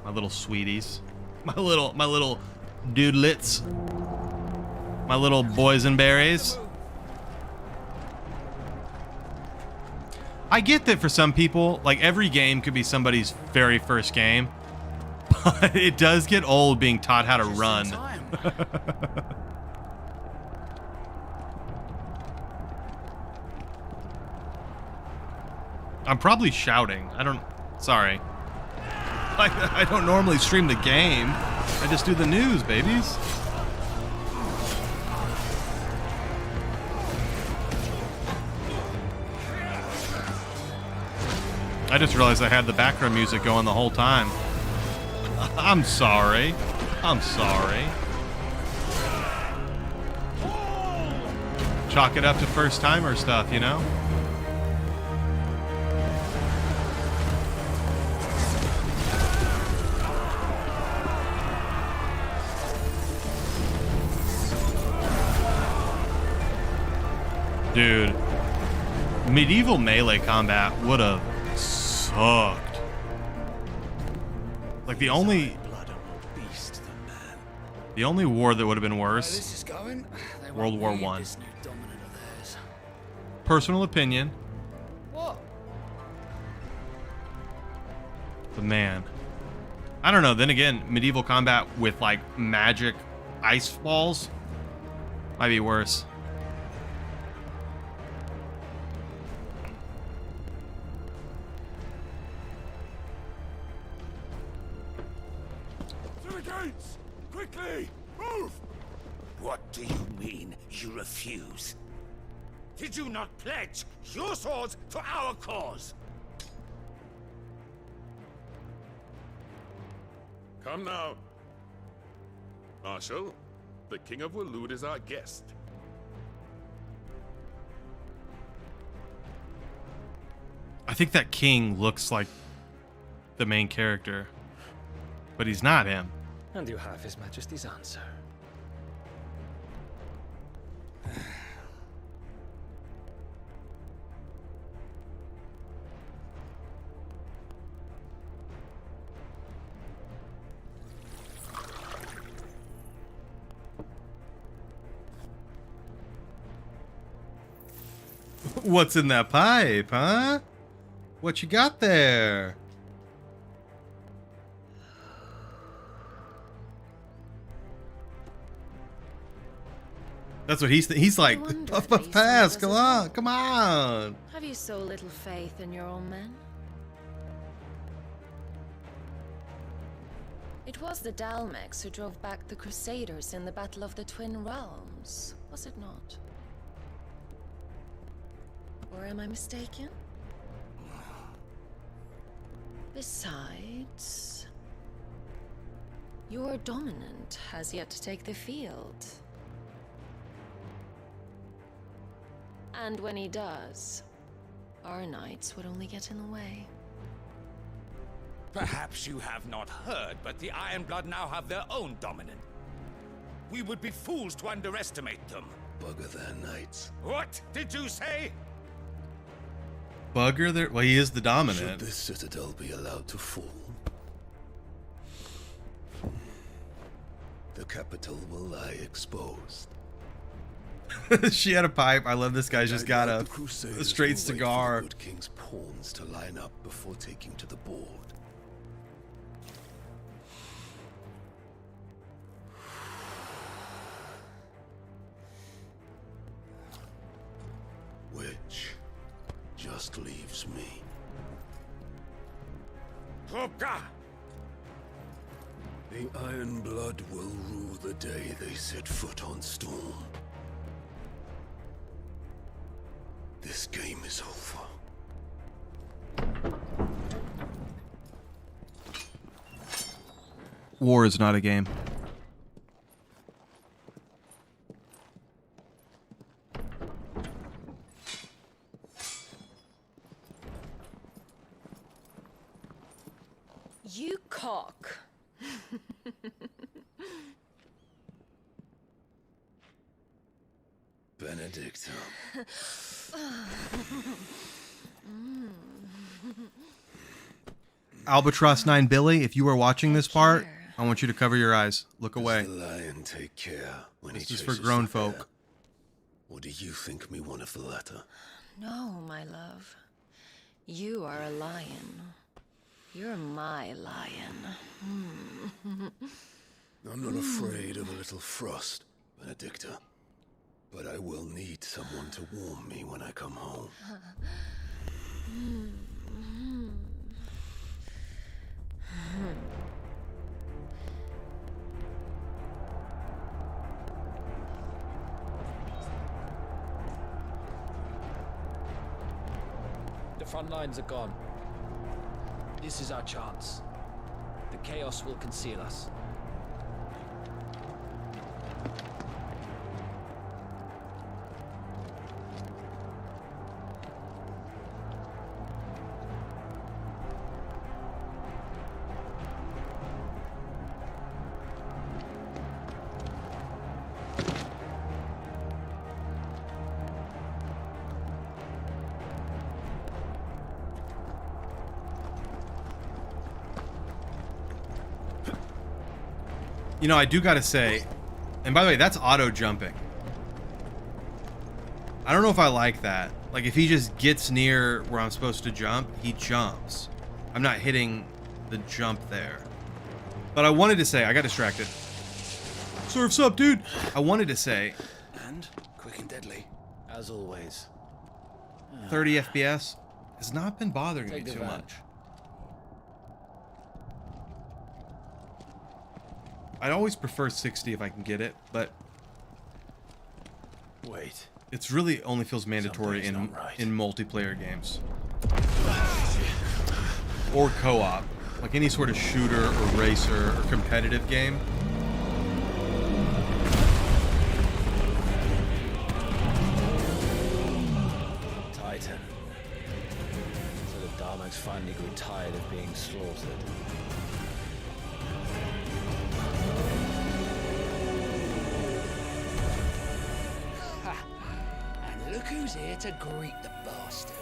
my little sweeties, my little dudelets, my little boysenberries. I get that for some people, like every game could be somebody's very first game, It does get old being taught how to Just in run. time. I'm probably shouting. Sorry. I don't normally stream the game. I just do the news, babies. I just realized I had the background music going the whole time. I'm sorry. I'm sorry. Chalk it up to first timer stuff, you know? Dude, medieval melee combat would have sucked. Like the only war that would have been worse. This is going. They World won't War need I. this new dominant of theirs. Personal opinion, What? but man, I don't know. Then again, medieval combat with like magic ice balls might be worse. To the gates! Quickly! Move! What do you mean, you refuse? Did you not pledge your swords to our cause? Come now. Marshal, the King of Waloed is our guest. I think that king looks like the main character, but he's not him. And you have His Majesty's answer. What's in that pipe, huh? What you got there? That's what he's like. wonder Puff if puff these pass. things Come are on, wrong. come on. Have you so little faith in your own men? It was the Dalmex who drove back the Crusaders in the Battle of the Twin Realms, was it not? Or am I mistaken? Besides, your dominant has yet to take the field. And when he does, our knights would only get in the way. Perhaps you have not heard, but the Ironblood now have their own dominant. We would be fools to underestimate them. Bugger their knights. What did you say? Bugger there. Well, he is the Should dominant. this citadel be allowed to fall, the capital will lie exposed. She had a pipe. I love this guy's just got I doubt a the Crusaders straight will wait for cigar. the good king's pawns to line up before taking to the board. Which just leaves me. Hopka! The Ironblood will rule the day they set foot on Storm. This game is over. War is not a game. You cock. Benedictum. Albatross 9 Billy, if you are watching this part, I want you to cover your eyes. Look away. Does the lion take care when This he is for chases grown the bear? folk. Or do you think me one of the latter? No, my love. You are a lion. You're my lion. I'm not afraid of a little frost, Benedicta. But I will need someone to warm me when I come home. The front lines are gone. This is our chance. The chaos will conceal us. You know, I do gotta say, and by the way, that's auto jumping. I don't know if I like that. Like, if he just gets near where I'm supposed to jump, he jumps. I'm not hitting the jump there. But I wanted to say, I got distracted. Surf's up, dude. I wanted to say, And quick and deadly. As always. 30 FPS has not been bothering me Take the too van. much. I'd always prefer 60 if I can get it, but Wait. it's really only feels mandatory Something's not right. in multiplayer games. Or co-op. Like any sort of shooter or racer or competitive game. Titan. So the Darmaks finally grew tired of being slaughtered. And look who's here to greet the bastard.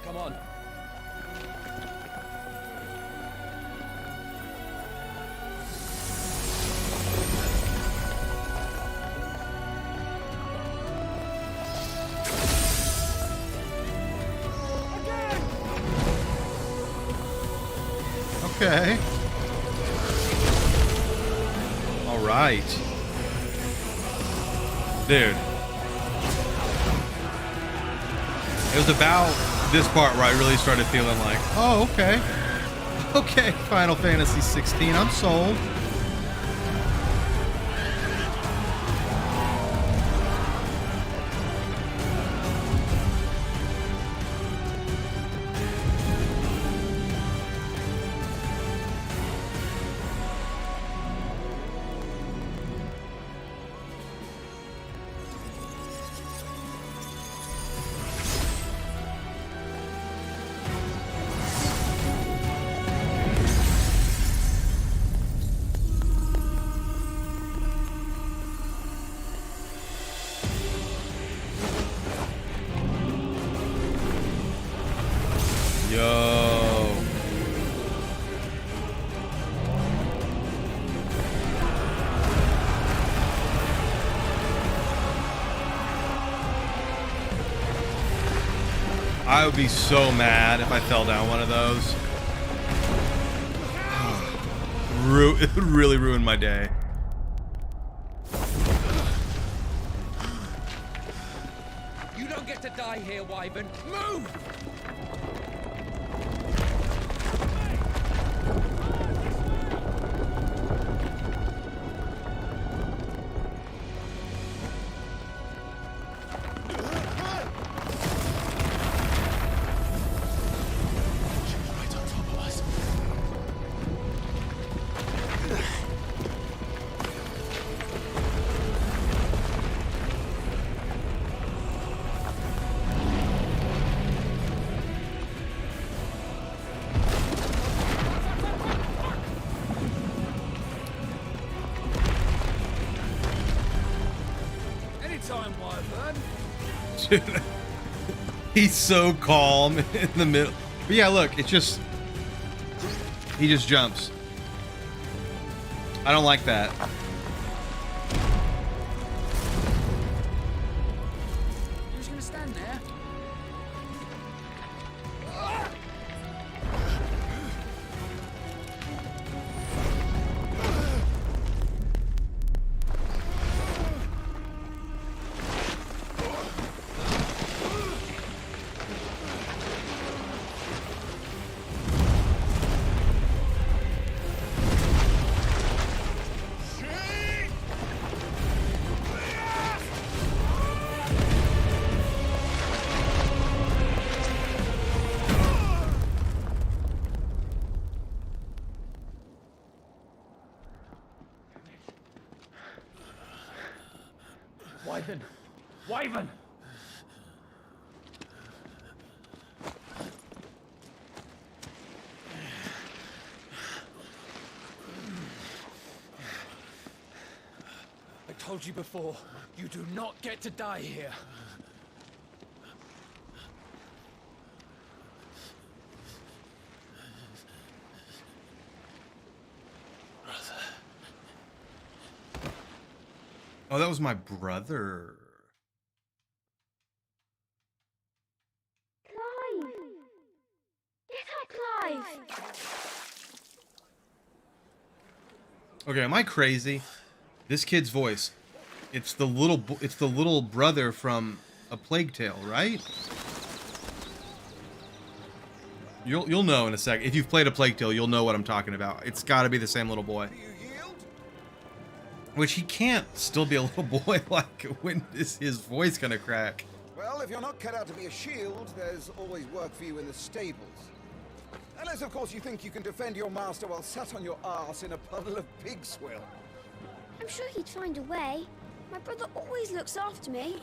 Come on. Okay. All right. Dude. It was about this part where I really started feeling like, oh, okay. Okay, Final Fantasy 16, I'm sold. Yo. I would be so mad if I fell down one of those. It would really ruin my day. You don't get to die here, Wyvern. Move! Right on top of us. Anytime, Wyvern. Dude, he's so calm in the middle. But yeah, look, it's just... He just jumps. I don't like that. You're just gonna stand there? Wyvern! Wyvern! I told you before, you do not get to die here. Oh, that was my brother. Clive! Get her, Clive! Okay, am I crazy? This kid's voice. It's the little brother from A Plague Tale, right? You'll know in a sec. If you've played A Plague Tale, you'll know what I'm talking about. It's got to be the same little boy. Which he can't still be a little boy. Like, when is his voice gonna crack? Well, if you're not cut out to be a shield, there's always work for you in the stables. Unless, of course, you think you can defend your master while sat on your arse in a puddle of pig swill. I'm sure he'd find a way. My brother always looks after me.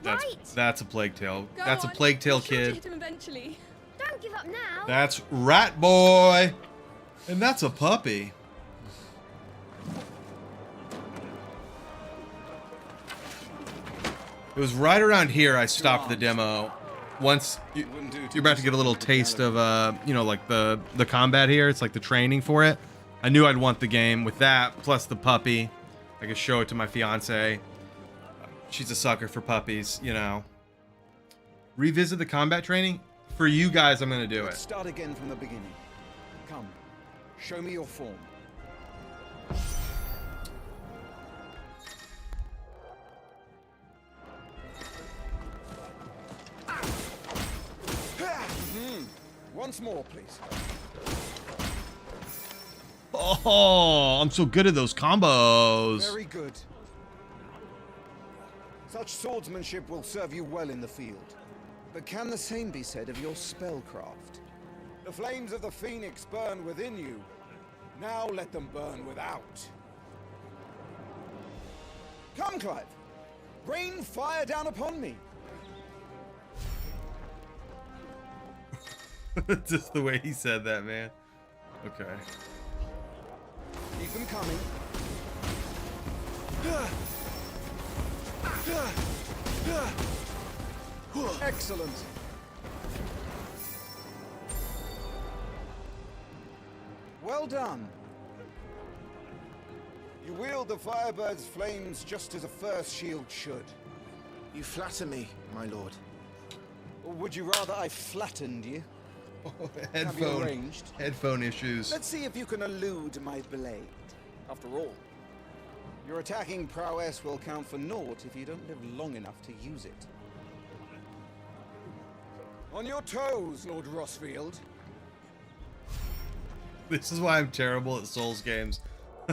That's a Plague Tale. Go That's on. a Plague Tale Be sure to kid. hit him eventually. Don't give up now. That's Rat Boy. And that's a puppy. It was right around here I stopped the demo. Once you're about to get a little taste of, you know, like the combat here. It's like the training for it. I knew I'd want the game with that, plus the puppy. I could show it to my fiance. She's a sucker for puppies, you know. Revisit the combat training? For you guys, I'm going to do Let's it. start again from the beginning. Come, show me your form. Once more, please. Oh, I'm so good at those combos. Very good. Such swordsmanship will serve you well in the field. But can the same be said of your spellcraft? The flames of the Phoenix burn within you. Now let them burn without. Come, Clive. Rain fire down upon me. Just the way he said that, man. Okay. Keep them coming. Excellent. Well done. You wield the Firebird's flames just as a first shield should. You flatter me, my lord. Or would you rather I flattened you? Oh, Have you arranged? headphone issues. Let's see if you can elude my blade. After all, your attacking prowess will count for naught if you don't live long enough to use it. On your toes, Lord Rossfield. This is why I'm terrible at Souls games.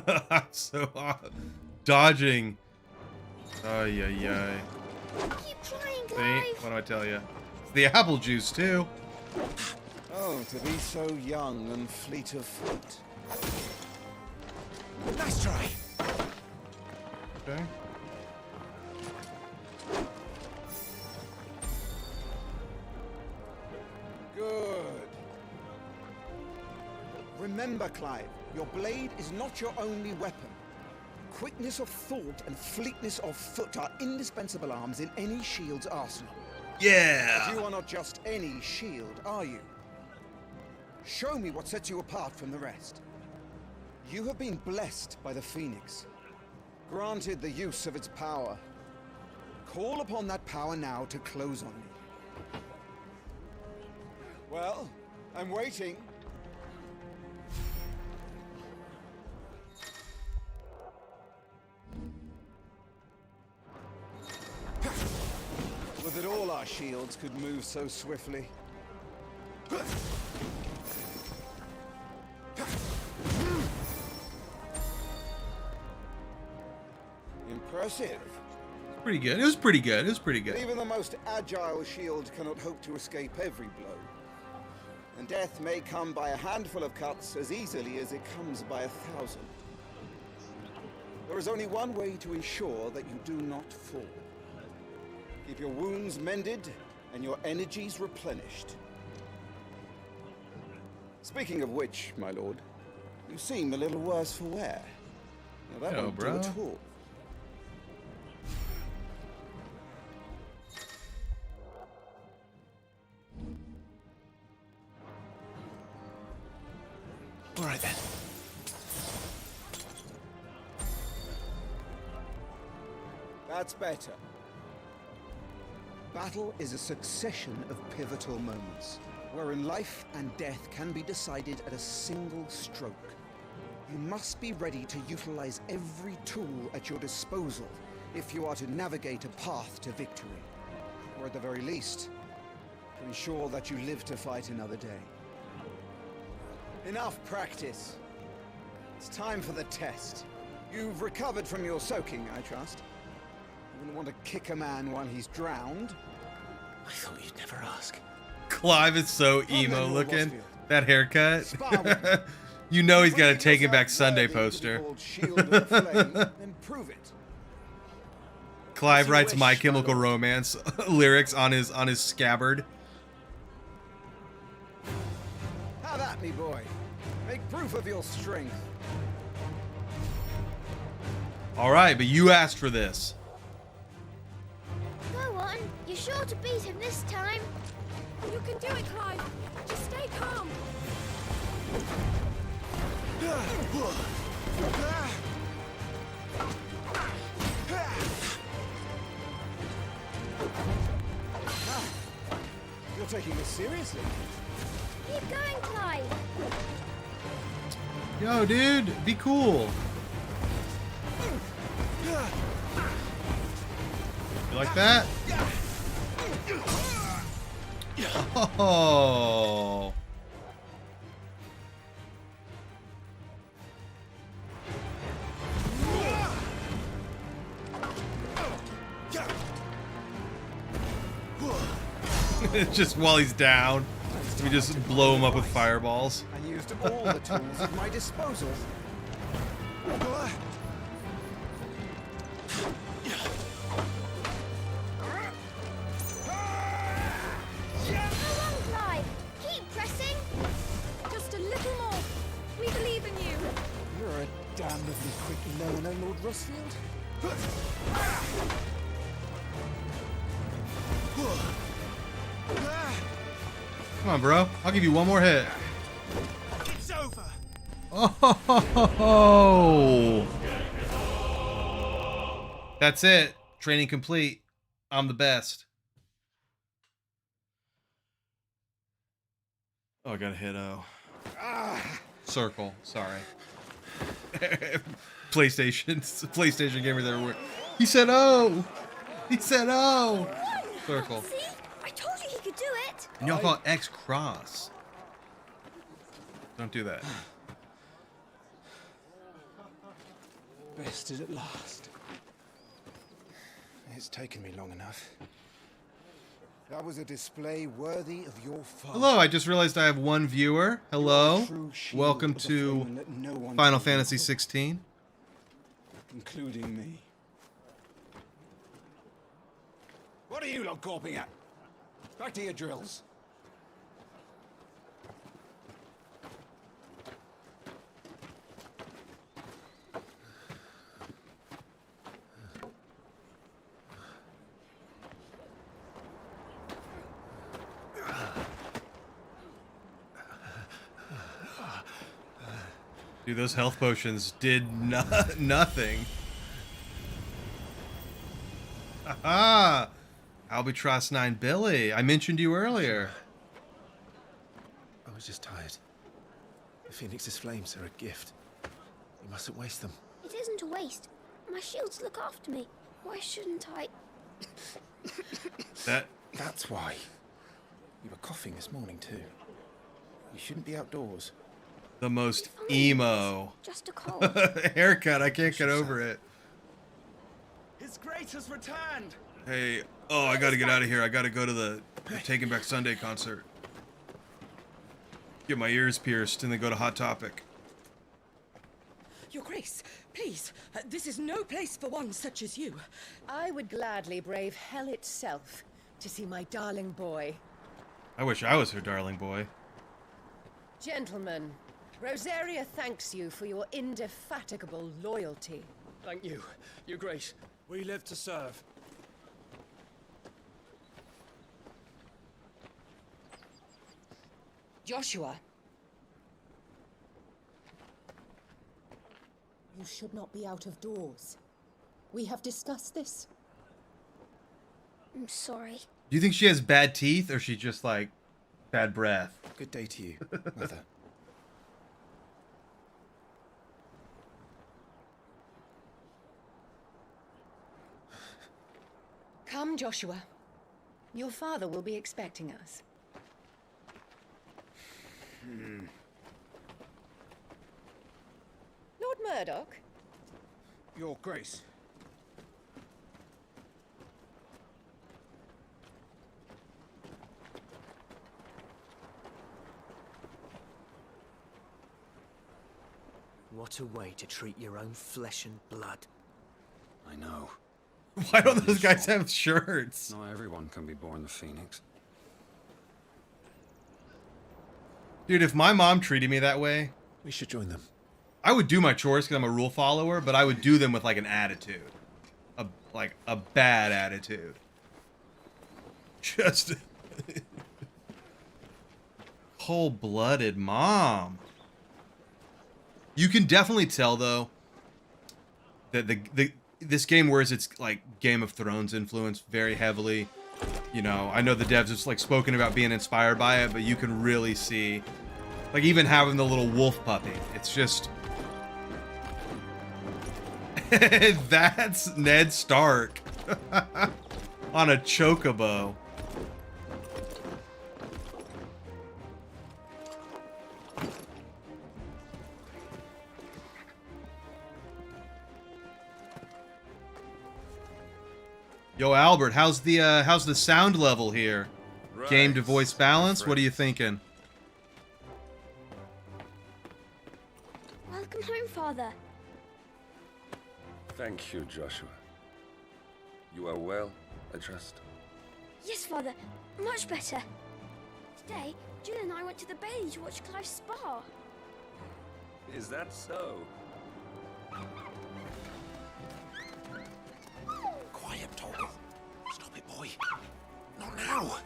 I'm so dodging. Oh yeah. Keep trying, See? Clive. What do I tell you? It's the apple juice too. Oh, to be so young and fleet of foot. Nice try. Okay. Good. Remember, Clive, your blade is not your only weapon. Quickness of thought and fleetness of foot are indispensable arms in any shield's arsenal. Yeah. But you are not just any shield, are you? Show me what sets you apart from the rest. You have been blessed by the Phoenix, granted the use of its power. Call upon that power now to close on me. Well, I'm waiting. Would that all our shields could move so swiftly. Impressive. Pretty good. It was pretty good. It was pretty But good. even the most agile shield cannot hope to escape every blow. And death may come by a handful of cuts as easily as it comes by 1,000. There is only one way to ensure that you do not fall. Keep your wounds mended and your energies replenished. Speaking of which, my lord, you seem a little worse for wear. Now that Yo, won't do bro. at all. All right then. That's better. Battle is a succession of pivotal moments, wherein life and death can be decided at a single stroke. You must be ready to utilize every tool at your disposal if you are to navigate a path to victory, or at the very least, to ensure that you live to fight another day. Enough practice. It's time for the test. You've recovered from your soaking, I trust. You wouldn't want to kick a man while he's drowned. I thought you'd never ask. Clive is so emo Lord looking. Westfield. That haircut. Spar with me. You know he's got a Bring Taking yourself Back Sunday worthy to be poster. called Shield of the Flame, then prove it. Clive As you writes wish, My my Chemical lord. Romance lyrics on his scabbard. Have at me, boy. Make proof of your strength. All right, but you asked for this. Go on. You're sure to beat him this time. You can do it, Clive. Just stay calm. You're taking this seriously. Keep going, Clive. Yo, dude, be cool. You like that? Oh. Just while he's down, we just blow him up with fireballs. I used all the tools at my disposal. Go on, Clive. Keep pressing. Just a little more. We believe in you. You're a damnably quick learner, Lord Rosfield. Come on, bro. I'll give you one more hit. It's over. Oh. That's it. Training complete. I'm the best. Oh, I gotta hit O. Circle. Sorry. PlayStation gamers everywhere. He said O. He said O. Circle. See? I told you he could do it. And y'all call it X cross. Don't do that. Bested at last. It's taken me long enough. That was a display worthy of your father. Hello, I just realized I have one viewer. Hello. True shield Welcome of the to flame that no one Final can Fantasy equal, 16. including me. What are you lot gawping at? Back to your drills. Dude, those health potions did nothing. Aha! Albatross 9 Billy. I mentioned you earlier. I was just tired. The Phoenix's flames are a gift. You mustn't waste them. It isn't a waste. My shields look after me. Why shouldn't I? That's why. You were coughing this morning too. You shouldn't be outdoors. The most emo Just a cold. haircut. I can't get over it. His Grace has returned. Hey, oh, I gotta get out of here. I gotta go to the Taking Back Sunday concert. Get my ears pierced and then go to Hot Topic. Your Grace, Please, this is no place for one such as you. I would gladly brave hell itself to see my darling boy. I wish I was her darling boy. Gentlemen, Rosaria thanks you for your indefatigable loyalty. Thank you, Your Grace. We live to serve. Joshua. You should not be out of doors. We have discussed this. I'm sorry. Do you think she has bad teeth or she just like bad breath? Good day to you, Mother. Come, Joshua. Your father will be expecting us. Lord Murdoch? Your Grace. What a way to treat your own flesh and blood. I know. Why don't those guys have shirts? Not everyone can be born the Phoenix. Dude, if my mom treated me that way, we should join them. I would do my chores because I'm a rule follower, but I would do them with like an attitude. A bad attitude. Just cold-blooded mom. You can definitely tell though that this game wears its like Game of Thrones influence very heavily. You know, I know the devs have like spoken about being inspired by it, but you can really see, like even having the little wolf puppy. It's just that's Ned Stark on a chocobo. Yo, Albert, how's the sound level here? Right. Game to voice balance? What are you thinking? Welcome home, Father. Thank you, Joshua. You are well, I trust. Yes, Father. Much better. Today, Jill and I went to the Bailey to watch Clive's spa. Is that so? Quiet, Torgal. Stop it, boy. Not now.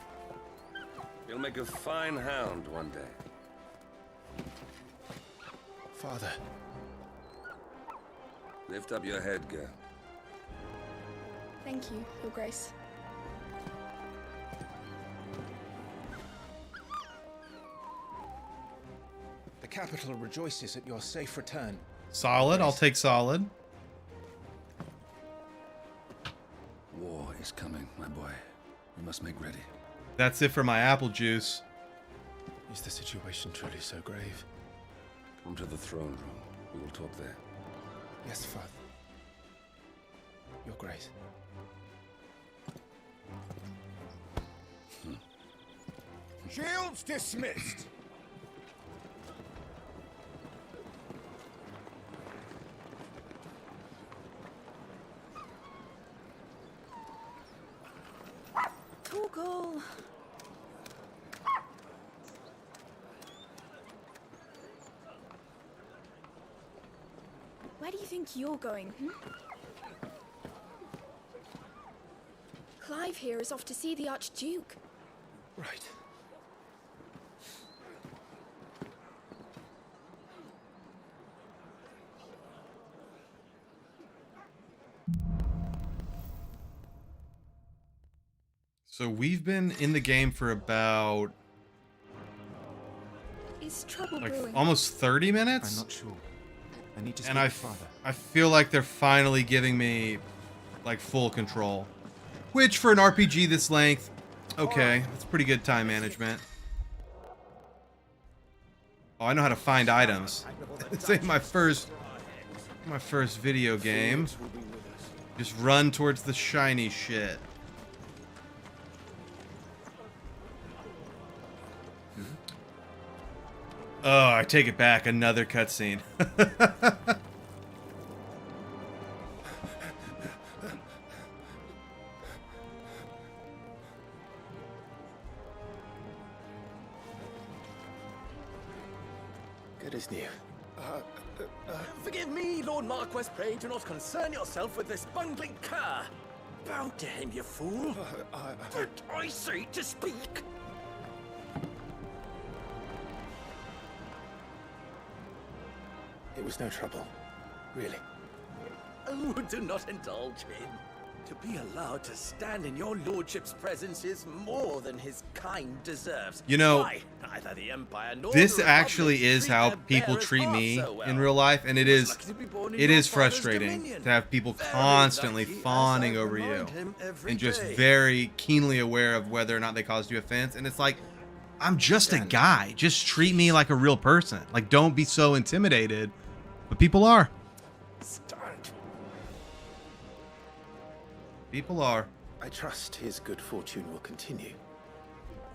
You'll make a fine hound one day. Father. Lift up your head, girl. Thank you, Your Grace. The capital rejoices at your safe return. Solid. I'll take solid. War is coming, my boy. We must make ready. That's it for my apple juice. Is the situation truly so grave? Come to the throne room. We will talk there. Yes, Father. Your Grace. Shields dismissed. Torgal. Where do you think you're going, Clive here is off to see the Archduke. Right. So we've been in the game for about Is trouble like brewing? almost 30 minutes. I'm not sure. I need to speak And with Father. I feel like they're finally giving me like full control, which for an RPG this length, okay, that's pretty good time management. Oh, I know how to find items. This ain't my first video game. Just run towards the shiny shit. Oh, I take it back. Another cutscene. It is new. Forgive me, Lord Marquess. Pray do not concern yourself with this bungling cur. Bow to him, you fool. Did I say to speak? It was no trouble. Really. Oh, do not indulge him. To be allowed to stand in your lordship's presence is more than his kind deserves. You know, Why, neither the Empire nor this the actually Republic is treat how their people bearers treat half me so well. in real life, and it He was is lucky to be born in it your is father's frustrating dominion. to have people Very constantly lucky, as fawning I over you remind him every and just day. very keenly aware of whether or not they caused you offense. And it's like, I'm just a guy. Just treat me like a real person. Like, don't be so intimidated. But people are. People are. I trust his good fortune will continue.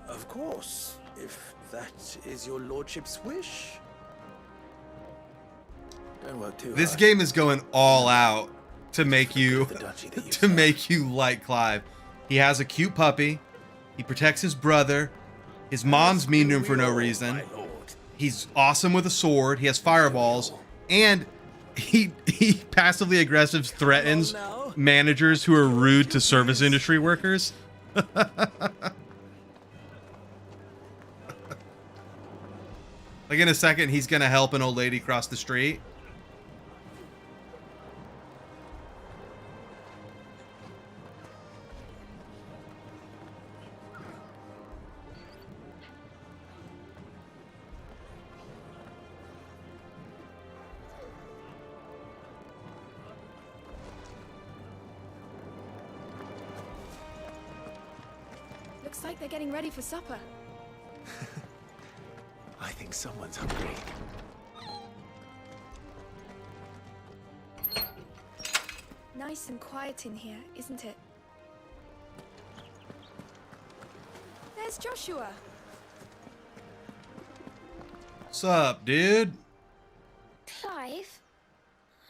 Of course, if that is your lordship's wish. Don't work too This hard. game is going all out to make you make you like Clive. He has a cute puppy. He protects his brother. His mom's mean to him for no reason. He's awesome with a sword. He has fireballs, and he passively aggressive threatens managers who are rude to service industry workers. Like in a second, he's gonna help an old lady cross the street. Looks like they're getting ready for supper. I think someone's hungry. Nice and quiet in here, isn't it? There's Joshua. What's up, dude? Clive?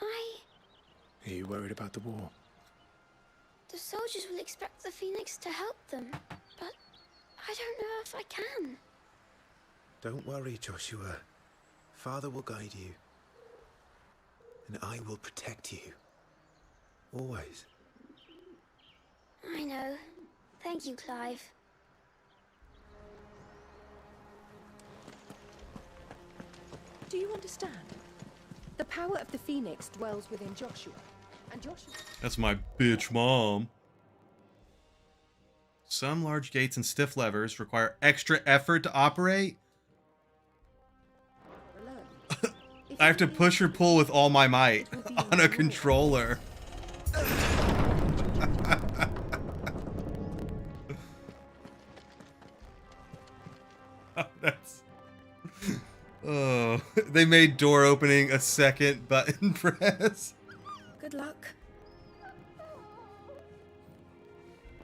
Are you worried about the war? The soldiers will expect the Phoenix to help them, but I don't know if I can. Don't worry, Joshua. Father will guide you. And I will protect you. Always. I know. Thank you, Clive. Do you understand? The power of the Phoenix dwells within Joshua. And Joshua... That's my bitch mom. Some large gates and stiff levers require extra effort to operate. I have to push or pull with all my might on a controller. That's... Oh, they made door opening a second button press. Good luck.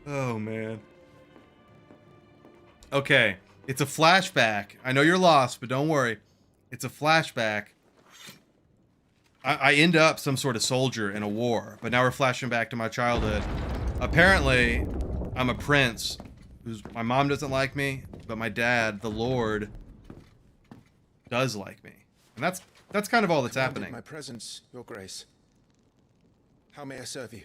Oh, man. Okay, it's a flashback. I know you're lost, but don't worry. It's a flashback. I end up some sort of soldier in a war, but now we're flashing back to my childhood. Apparently, I'm a prince. My mom doesn't like me, but my dad, the Lord, does like me. And that's kind of all that's happening. My presence, Your Grace. How may I serve you?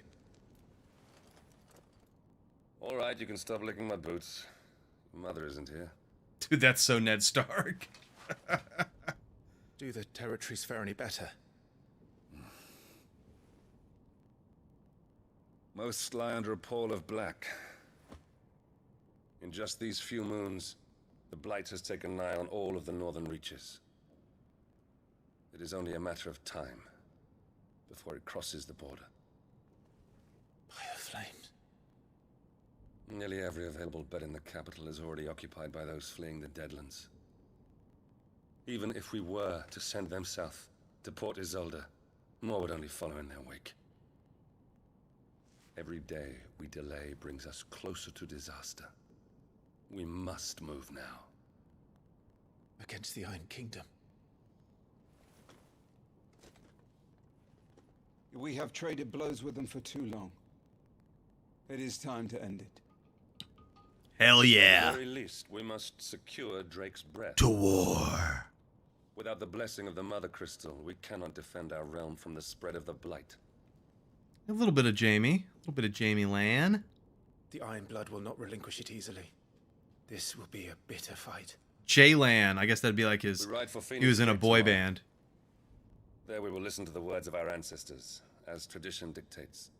All right, you can stop licking my boots. Mother isn't here. Dude, that's so Ned Stark. Do the territories fare any better? Most lie under a pall of black. In just these few moons, the Blight has taken nigh on all of the northern reaches. It is only a matter of time before it crosses the border. By the flames. Nearly every available bed in the capital is already occupied by those fleeing the Deadlands. Even if we were to send them south to Port Isolde, more would only follow in their wake. Every day we delay brings us closer to disaster. We must move now. Against the Iron Kingdom. We have traded blows with them for too long. It is time to end it. Hell yeah. At the very least, we must secure Drake's breath. To war. Without the blessing of the Mother Crystal, we cannot defend our realm from the spread of the Blight. A little bit of Jamie. A little bit of Jamie Lan. The Iron Blood will not relinquish it easily. This will be a bitter fight. J-Lan. I guess that'd be like his... We ride for Phoenix He was in a Gate boy tomorrow. band. There we will listen to the words of our ancestors, as tradition dictates.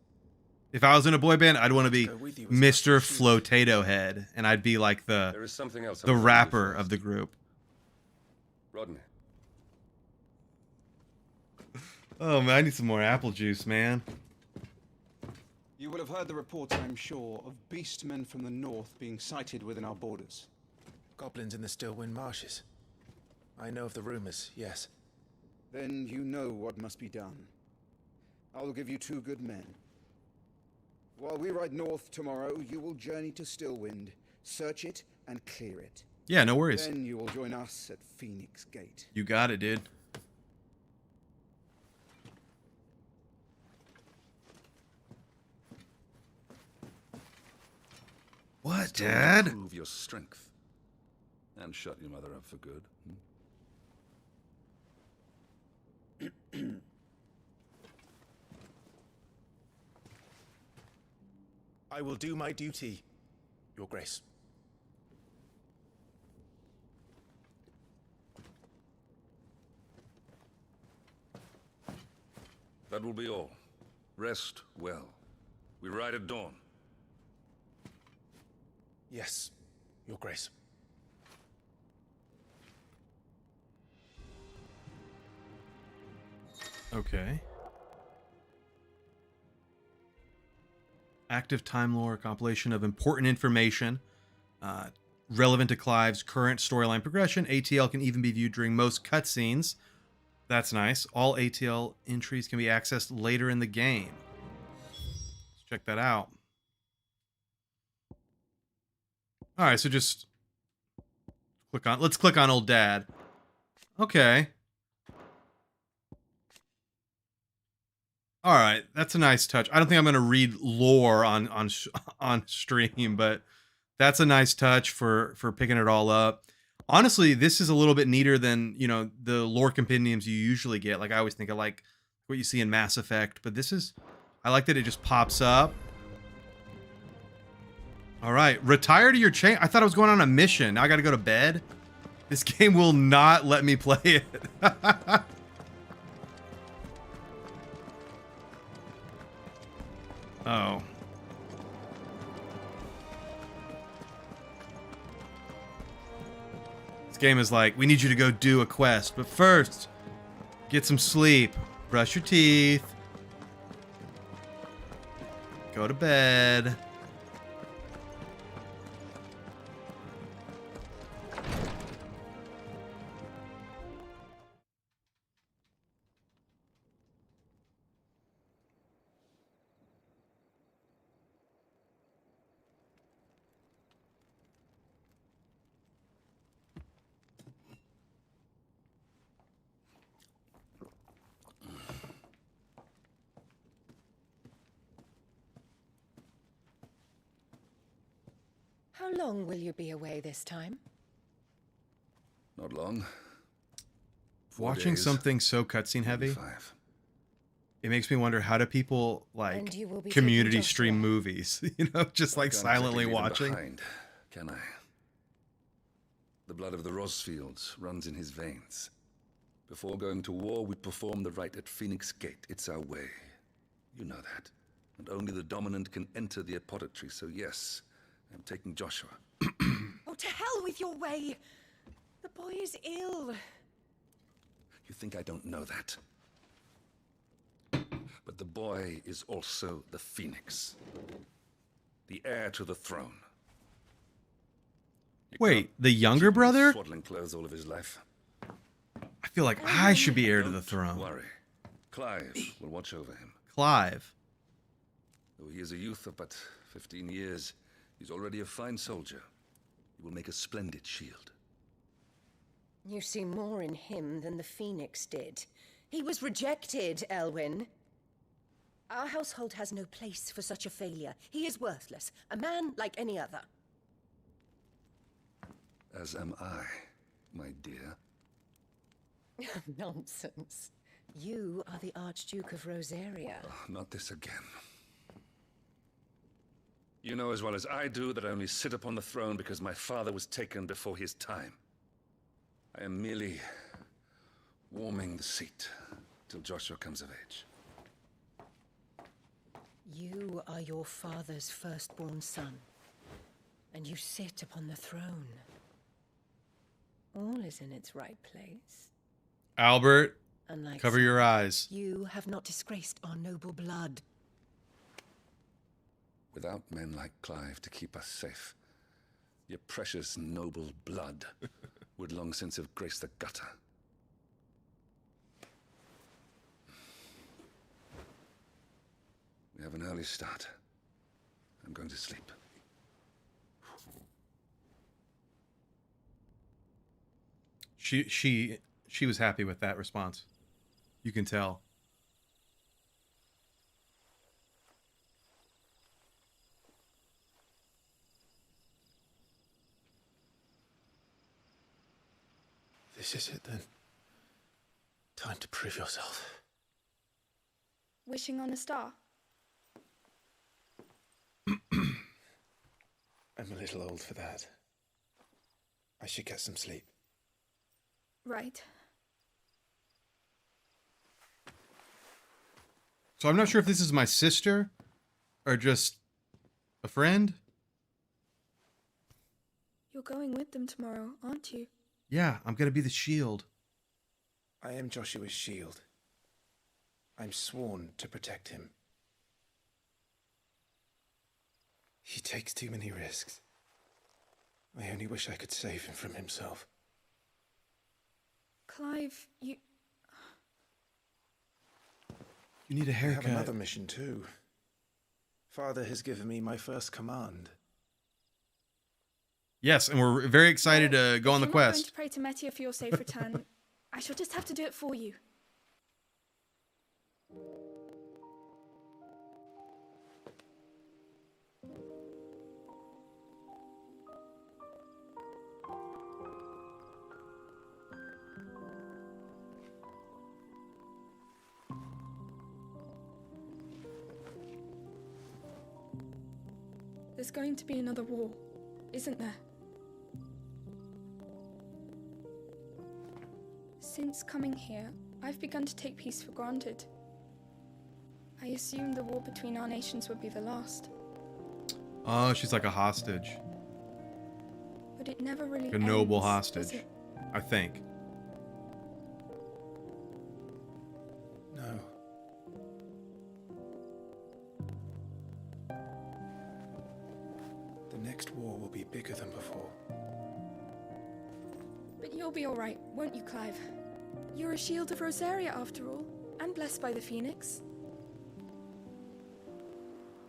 If I was in a boy band, I'd want to be Go with you as Mr. Flotato Head, and I'd be like There is something else the I'm rapper of the group. Rodney. Oh man, I need some more apple juice, man. You will have heard the reports, I'm sure, of beastmen from the north being sighted within our borders. Goblins in the Stillwind Marshes. I know of the rumors, yes. Then you know what must be done. I will give you 2 good men. While we ride north tomorrow, you will journey to Stillwind, search it, and clear it. Yeah, no worries. Then you will join us at Phoenix Gate. You got it, dude. What, Dad? Prove your strength. And shut your mother up for good. I will do my duty, Your Grace. That will be all. Rest well. We ride at dawn. Yes, Your Grace. Okay. Active time lore, compilation of important information relevant to Clive's current storyline progression. ATL can even be viewed during most cutscenes. That's nice. All ATL entries can be accessed later in the game. Let's check that out. All right, so just let's click on old Dad. Okay. All right, that's a nice touch. I don't think I'm going to read lore on stream, but that's a nice touch for picking it all up. Honestly, this is a little bit neater than, you know, the lore compendiums you usually get. Like I always think of like what you see in Mass Effect, but this is, I like that it just pops up. All right, retire to your chain. I thought I was going on a mission. Now I got to go to bed. This game will not let me play it. Oh. This game is like, we need you to go do a quest, but first, get some sleep, brush your teeth, go to bed. How long will you be away this time? Not long. 4 Watching days, something so cutscene heavy, 5. it makes me wonder, how do people And like you will be community taking stream Joshua. movies? You know, just like Can't silently exactly leave them watching. behind, can I? The blood of the Rosfields runs in his veins. Before going to war, we perform the rite at Phoenix Gate. It's our way. You know that. And only the dominant can enter the apothecary, so yes, I'm taking Joshua. Oh, to hell with your way! The boy is ill. You think I don't know that? But the boy is also the Phoenix. The heir to the throne. Wait, the younger brother? Swaddling clothes all of his life. I feel like I should be heir to the Don't throne. worry. Clive will watch over him. Clive. Though he is a youth of but 15 years, he's already a fine soldier. He will make a splendid shield. You see more in him than the Phoenix did. He was rejected, Elwyn. Our household has no place for such a failure. He is worthless, a man like any other. As am I, my dear. Nonsense. You are the Archduke of Rosaria. Oh, not this again. You know as well as I do that I only sit upon the throne because my father was taken before his time. I am merely warming the seat till Joshua comes of age. You are your father's firstborn son, and you sit upon the throne. All is in its right place. Albert, Unlike cover your eyes. You have not disgraced our noble blood. Without men like Clive to keep us safe, your precious noble blood would long since have graced the gutter. We have an early start. I'm going to sleep. She was happy with that response. You can tell. This is it then. Time to prove yourself. Wishing on a star? I'm a little old for that. I should get some sleep. Right. So I'm not sure if this is my sister or just a friend. You're going with them tomorrow, aren't you? Yeah, I'm gonna be the shield. I am Joshua's shield. I'm sworn to protect him. He takes too many risks. I only wish I could save him from himself. Clive, you need a I haircut. have another mission too. Father has given me my first command. Yes, and we're very excited to go on the if you're not going quest. to pray to Metia for your safe return, I shall just have to do it for you. There's going to be another war, isn't there? Since coming here, I've begun to take peace for granted. I assumed the war between our nations would be the last. Oh, she's like a hostage. But it never really Like a noble ends, hostage, does it? I think. No. The next war will be bigger than before. But you'll be alright, won't you, Clive? You're a shield of Rosaria after all, and blessed by the Phoenix.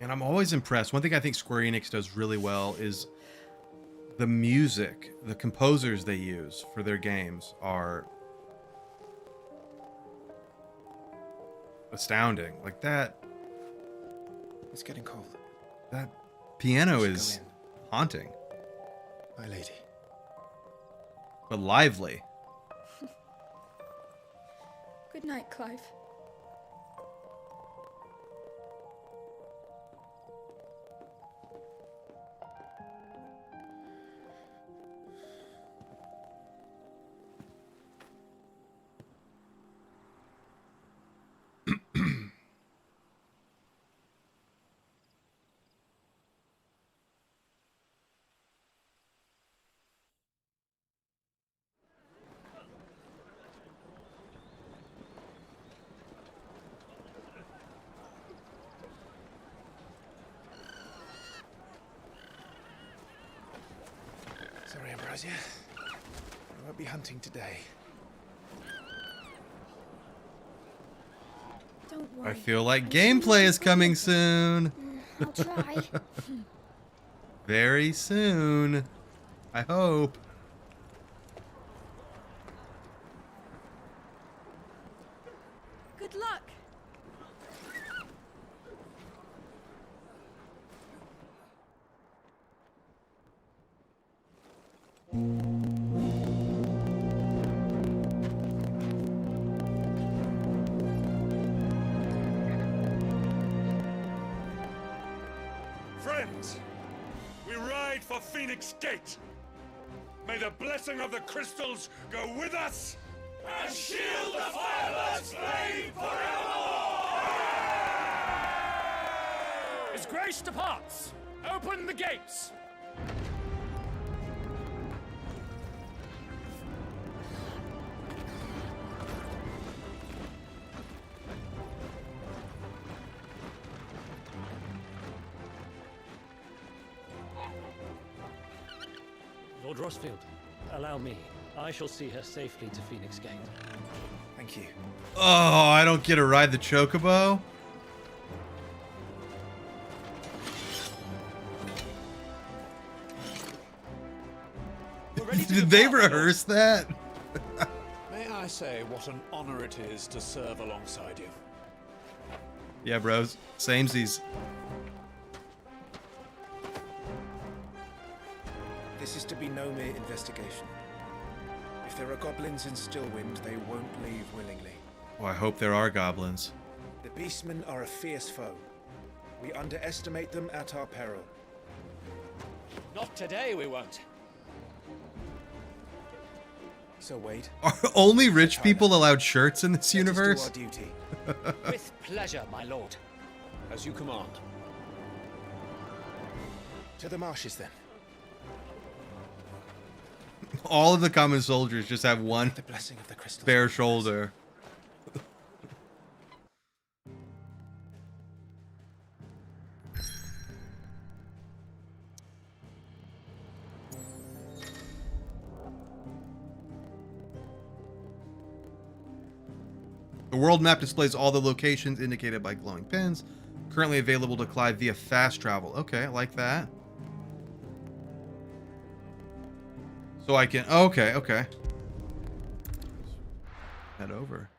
And I'm always impressed. One thing I think Square Enix does really well is the music. The composers they use for their games are astounding. Like that. It's getting cold. That piano Let's is go in. haunting, My lady. but lively. Good night, Clive. Sorry, Ambrosia. I won't be hunting today. Don't worry. I feel like gameplay is coming soon. I'll try. Very soon. I hope. Good luck. our Phoenix Gate. May the blessing of the crystals go with us and shield the Firebird's flame forevermore! His Grace departs! Open the gates! Lord Rossfield, allow me. I shall see her safely to Phoenix Gate. Thank you. Oh, I don't get to ride the chocobo? Did they rehearse that? May I say what an honor it is to serve alongside you? Yeah, bros. Samesies. This is to be no mere investigation. If there are goblins in Stillwind, they won't leave willingly. Oh, I hope there are goblins. The beastmen are a fierce foe. We underestimate them at our peril. Not today, we won't. So Wade, Are only rich people allowed shirts in this universe? Let us do our duty. With pleasure, my lord. As you command. To the marshes, then. All of the common soldiers just have one The blessing of the crystals. bare shoulder. The world map displays all the locations indicated by glowing pins. Currently available to collide via fast travel. Okay, I like that. So I can... Okay, okay. Head over.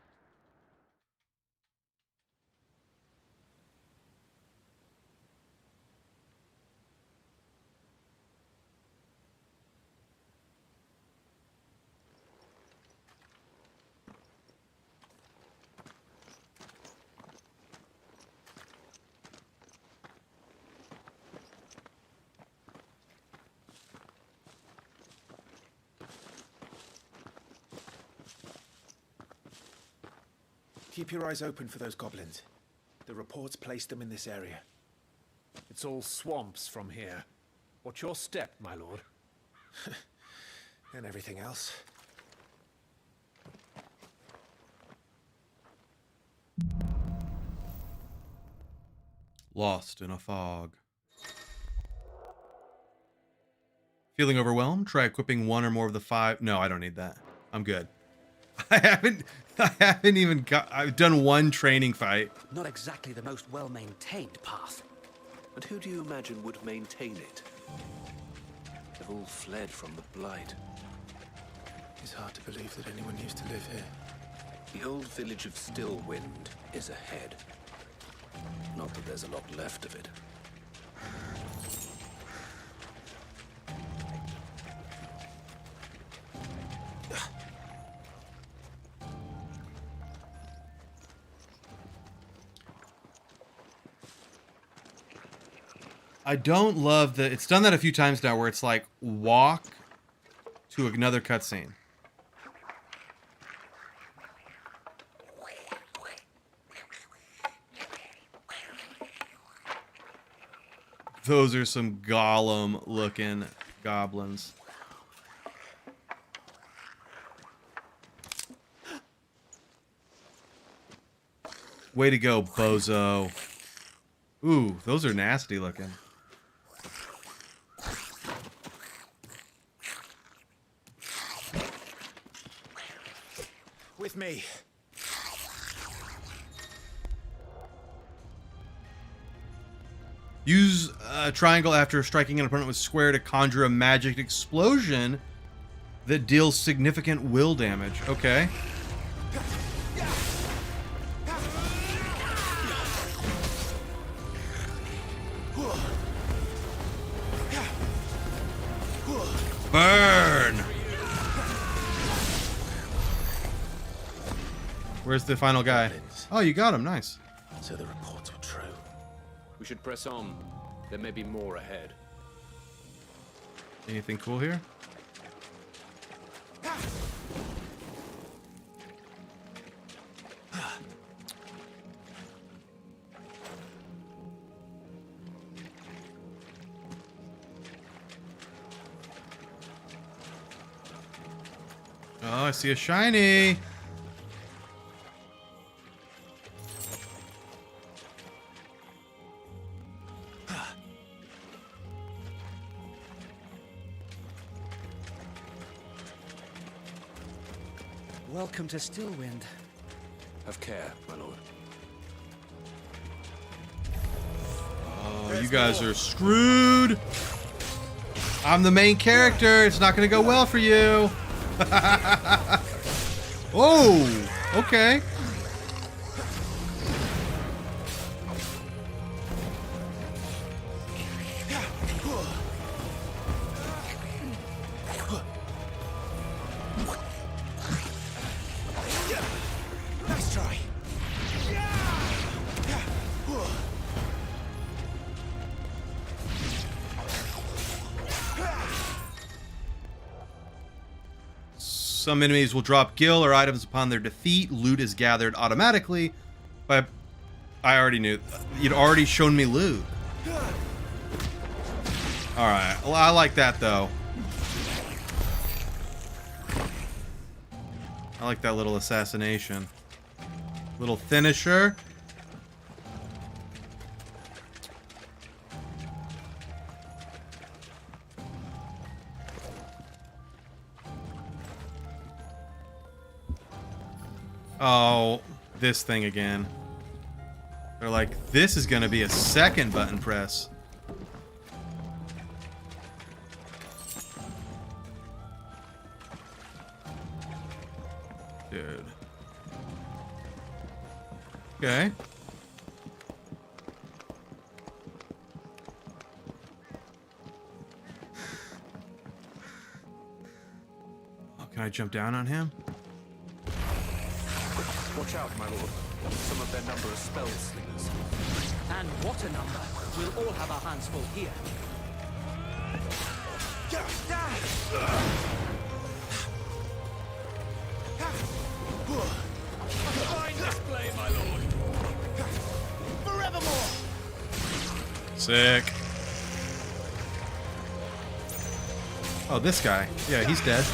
Keep your eyes open for those goblins. The reports place them in this area. It's all swamps from here. What's your step, my lord? And everything else. Lost in a fog. Feeling overwhelmed? Try equipping one or more of the 5. No, I don't need that. I'm good. I haven't even got... I've done one training fight. Not exactly the most well-maintained path. And who do you imagine would maintain it? They've all fled from the Blight. It's hard to believe that anyone used to live here. The old village of Stillwind is ahead. Not that there's a lot left of it. I don't love the... It's done that a few times now where it's like, walk to another cutscene. Those are some Gollum-looking goblins. Way to go, bozo. Ooh, those are nasty looking. With me. Use a triangle after striking an opponent with square to conjure a magic explosion that deals significant will damage. Okay. Burn! Where's the final guy? Oh, you got him. Nice. So the reports were true. We should press on. There may be more ahead. Anything cool here? Oh, I see a shiny. Welcome to Stillwind. Have care, my lord. Oh, you guys are screwed. I'm the main character. It's not going to go well for you. Oh, okay. Nice try. Some enemies will drop gil or items upon their defeat. Loot is gathered automatically. But I already knew. You'd already shown me loot. Alright. Well, I like that, though. I like that little assassination. Little finisher. Oh, this thing again. They're like, this is going to be a second button press. Dude. Okay. Oh, can I jump down on him? Watch out, my lord. Some of their number are spell slingers. And what a number. We'll all have our hands full here. A fine display, my lord. Forevermore. Sick. Oh, this guy. Yeah, he's dead.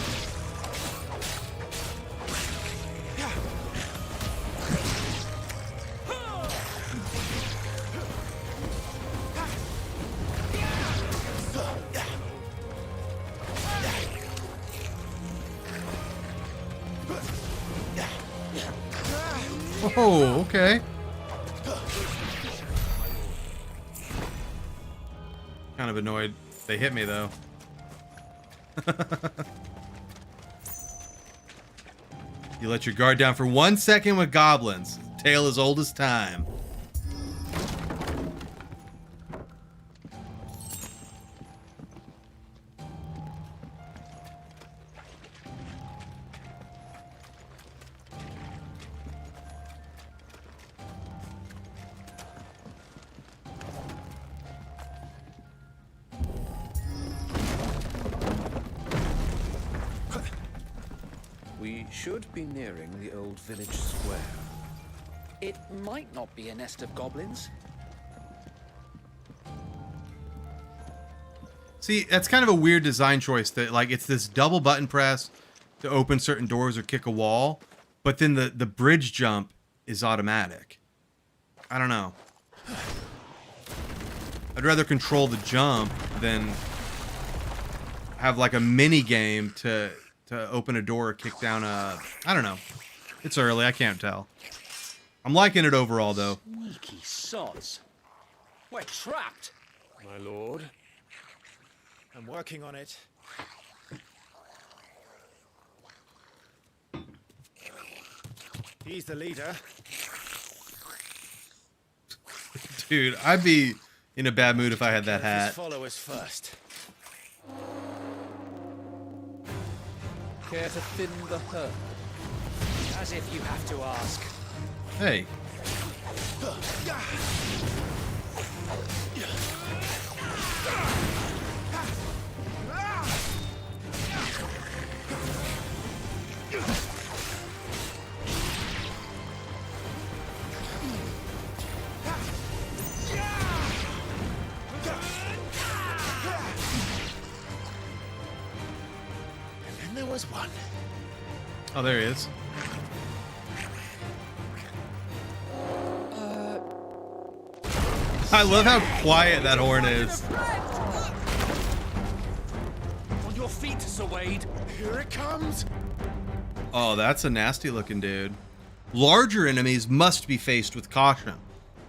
Oh, okay. Kind of annoyed they hit me, though. You let your guard down for 1 second with goblins. Tale as old as time. We should be nearing the old village square. It might not be a nest of goblins. See, that's kind of a weird design choice that, like, it's this double button press to open certain doors or kick a wall, but then the bridge jump is automatic. I don't know. I'd rather control the jump than have, like, a mini game to open a door or kick down a... I don't know. It's early. I can't tell. I'm liking it overall, though. Sneaky sods. We're trapped. My lord. I'm working on it. He's the leader. Dude, I'd be in a bad mood if I had that His hat. followers first. Care to thin the herd? As if you have to ask. Hey. And there was one. Oh, there he is. I love how quiet that horn is. On your feet, Sir Wade. Here it comes. Oh, that's a nasty looking dude. Larger enemies must be faced with caution.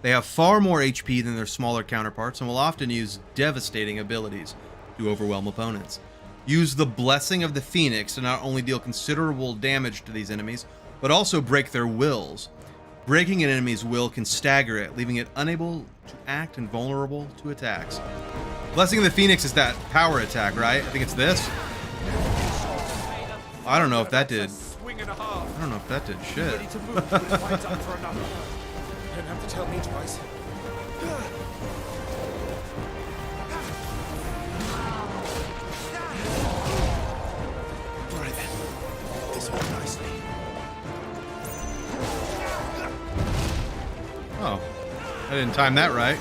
They have far more HP than their smaller counterparts and will often use devastating abilities to overwhelm opponents. Use the Blessing of the Phoenix to not only deal considerable damage to these enemies, but also break their wills. Breaking an enemy's will can stagger it, leaving it unable to act and vulnerable to attacks. Blessing of the Phoenix is that power attack, right? I think it's this. I don't know if that did. I don't know if that did shit. Ready to move when it winds up for another. You don't have to tell me twice. Right then. This went nicely. Oh, I didn't time that right.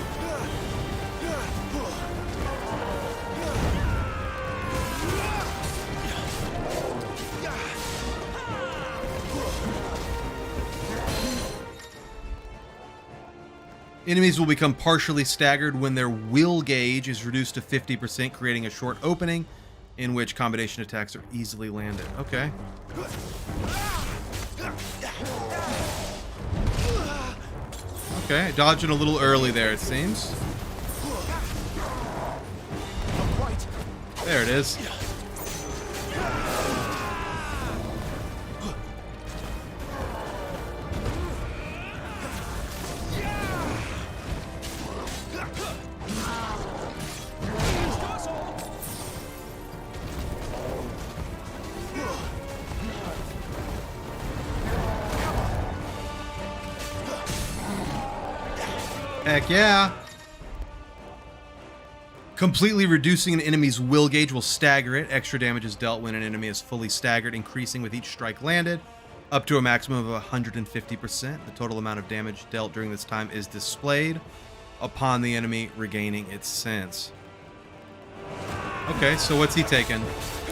Enemies will become partially staggered when their will gauge is reduced to 50%, creating a short opening in which combination attacks are easily landed. Okay. Okay, dodging a little early there, it seems. There it is. Heck yeah. Completely reducing an enemy's will gauge will stagger it. Extra damage is dealt when an enemy is fully staggered, increasing with each strike landed, up to a maximum of 150%. The total amount of damage dealt during this time is displayed upon the enemy regaining its sense. Okay, so what's he taking?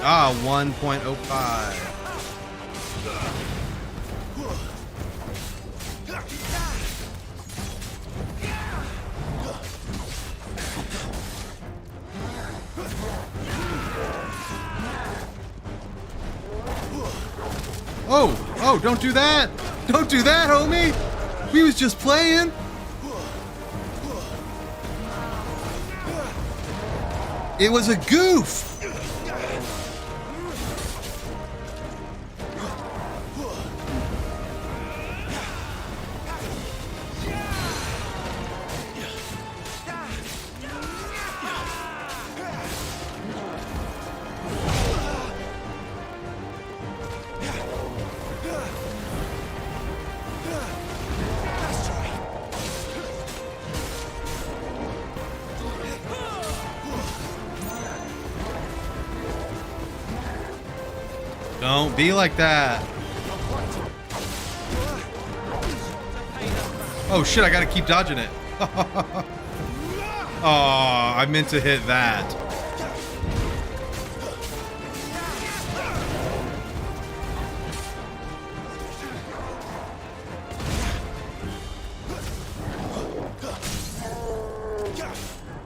1.05. Oh, don't do that. Don't do that, homie. We was just playing. It was a goof. Don't be like that. Oh shit, I gotta keep dodging it. Oh, I meant to hit that.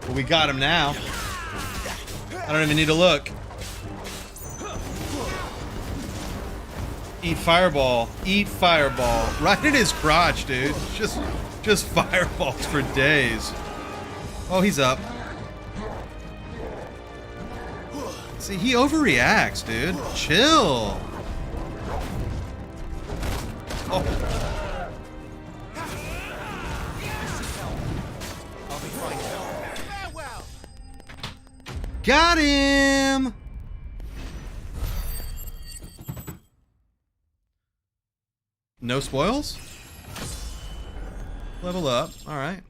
Well, we got him now. I don't even need to look. Eat fireball. Eat fireball. Right in his crotch, dude. Just fireballs for days. Oh, he's up. See, he overreacts, dude. Chill. Oh. Got him! No spoils? Level up. All right.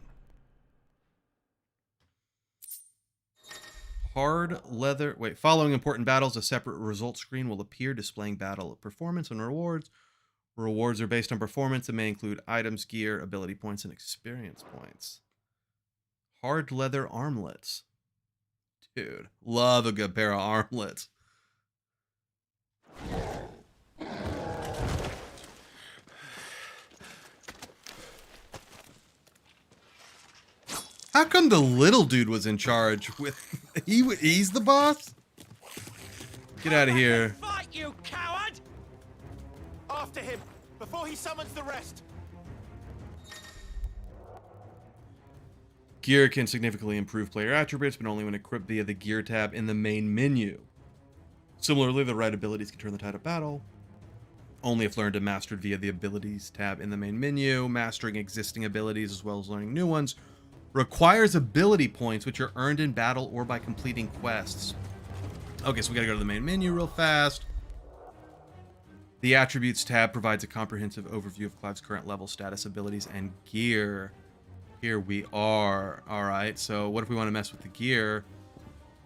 Hard leather. Wait, following important battles, a separate results screen will appear displaying battle performance and rewards. Rewards are based on performance and may include items, gear, ability points, and experience points. Hard leather armlets. Dude, love a good pair of armlets. How come the little dude was in charge? He's the boss? Get out of here. Fight, you coward! After him, before he summons the rest. Gear can significantly improve player attributes, but only when equipped via the gear tab in the main menu. Similarly, the right abilities can turn the tide of battle, only if learned and mastered via the abilities tab in the main menu. Mastering existing abilities as well as learning new ones requires ability points, which are earned in battle or by completing quests. Okay, so we gotta go to the main menu real fast. The attributes tab provides a comprehensive overview of Clive's current level, status, abilities, and gear. Here we are. All right, so what if we want to mess with the gear?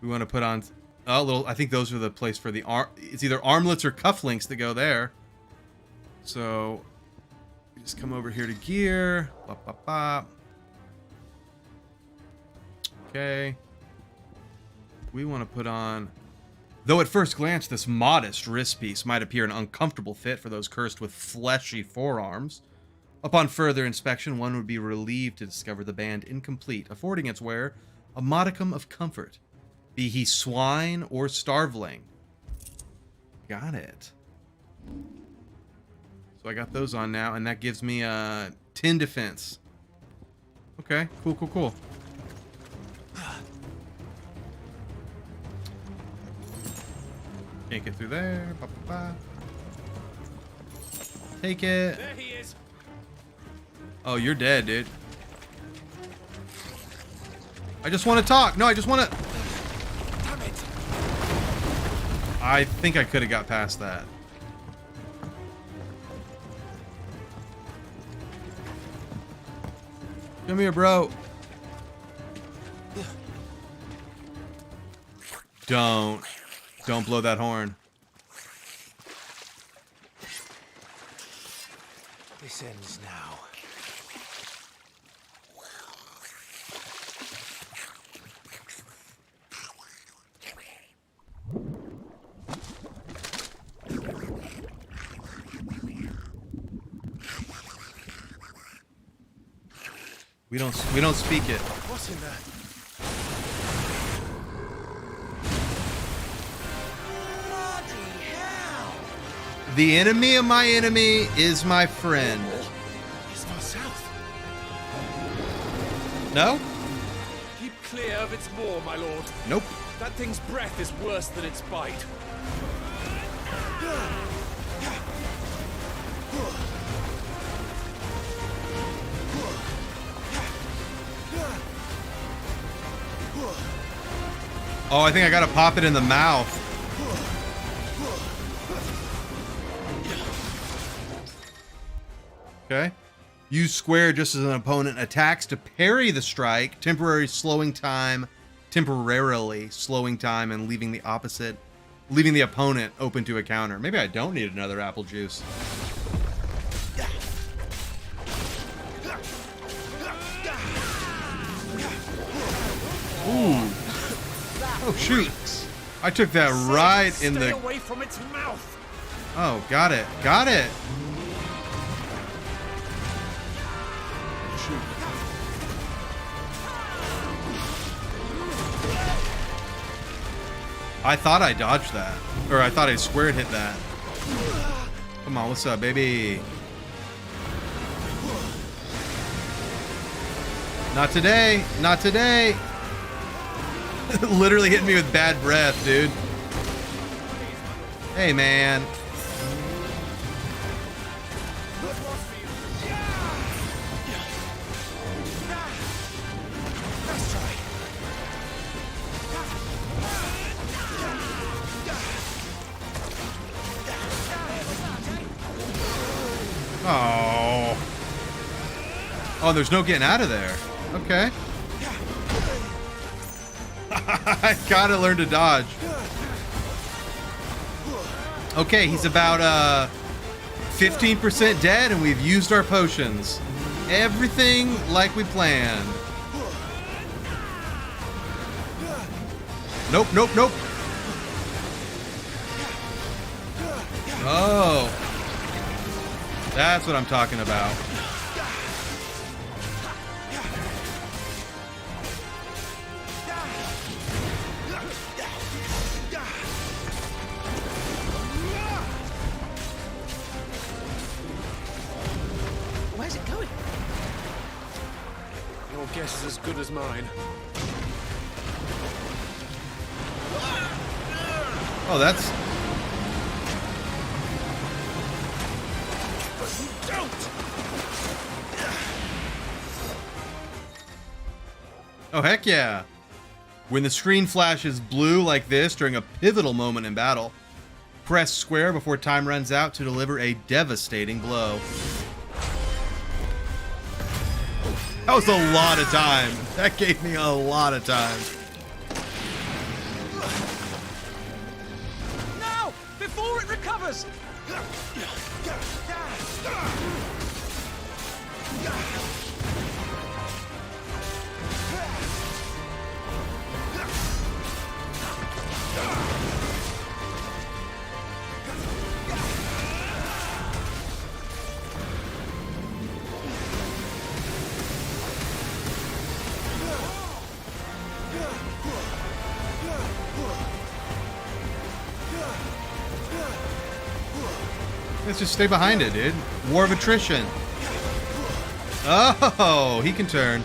We want to put on a little, I think those are the place for the arm. It's either armlets or cufflinks that go there. So just come over here to gear. Bop, bop, bop. Okay. We want to put on, though at first glance this modest wrist piece might appear an uncomfortable fit for those cursed with fleshy forearms. Upon further inspection, one would be relieved to discover the band incomplete, affording its wearer a modicum of comfort, be he swine or starveling. Got it. So I got those on now, and that gives me 10 defense. Okay, cool, cool, cool. Can't get through there. Ba, ba, ba. Take it. There he is. Oh, you're dead, dude. I just want to talk. No, I just want to... Damn it. I think I could have got past that. Come here, bro. Don't blow that horn. This ends now. We don't speak it. What's in there? The enemy of my enemy is my friend. It's far south. No? Keep clear of its maw, my lord. Nope. That thing's breath is worse than its bite. Oh, I think I gotta pop it in the mouth. Okay. Use square just as an opponent attacks to parry the strike, temporarily slowing time and leaving the opponent open to a counter. Maybe I don't need another apple juice. Ooh. Oh shoot. I took that right in the... Stay away from its mouth. Oh, got it. Got it. I thought I dodged that. Or I thought I squared hit that. Come on, what's up, baby? Not today. Not today. Literally hitting me with bad breath, dude. Hey, man. Oh. Oh, there's no getting out of there. Okay. I gotta learn to dodge. Okay, he's about 15% dead, and we've used our potions. Everything like we planned. Nope, nope, nope. Oh. That's what I'm talking about. guess is as good as mine. Oh, that's... Don't! Oh, heck yeah. When the screen flashes blue like this during a pivotal moment in battle, press square before time runs out to deliver a devastating blow. That was a lot of time. That gave me a lot of time. Now! Before it recovers! Let's just stay behind it, dude. War of attrition. Oh, he can turn.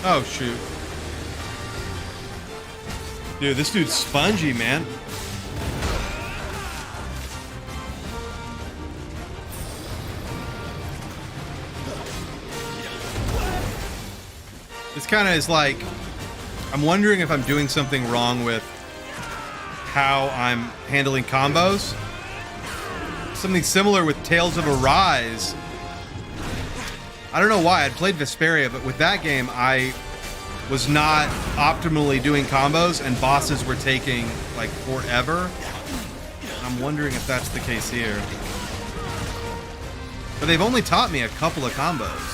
Oh, shoot. Dude, this dude's spongy, man. This kind of is like, I'm wondering if I'm doing something wrong with how I'm handling combos. Something similar with Tales of Arise. I don't know why. I'd played Vesperia, but with that game, I was not optimally doing combos, and bosses were taking, like, forever. I'm wondering if that's the case here. But they've only taught me a couple of combos.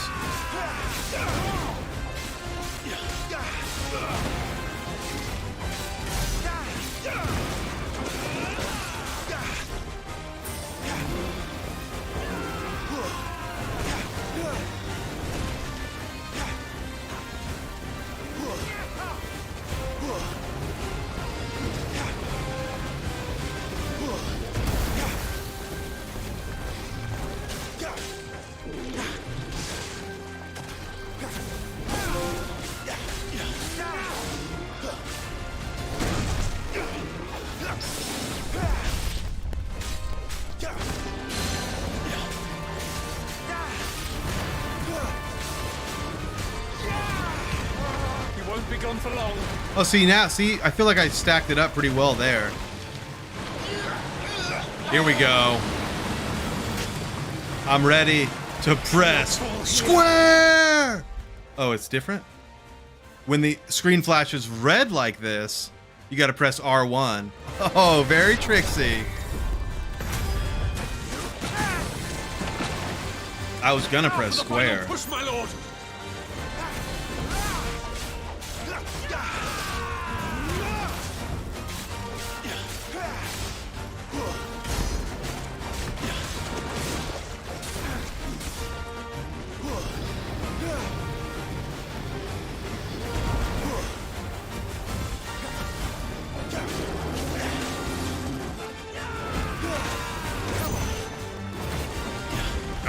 For long. Oh, see now, I feel like I stacked it up pretty well there. Here we go. I'm ready to press square. Oh, it's different? When the screen flashes red like this, you got to press R1. Oh, very tricksy. I was gonna press square. Push, my lord.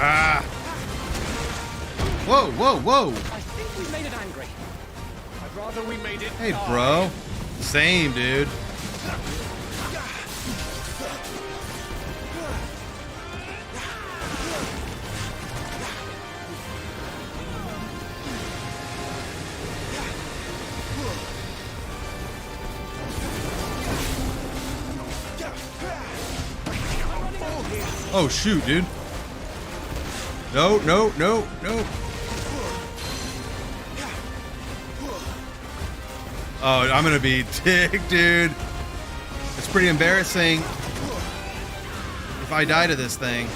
Ah! Whoa, whoa, whoa! I think we made it angry. I'd rather we made it. Hey, bro. Same, dude. Oh, shoot, dude. No, no, no, no. Oh, I'm gonna be ticked, dude. It's pretty embarrassing if I die to this thing.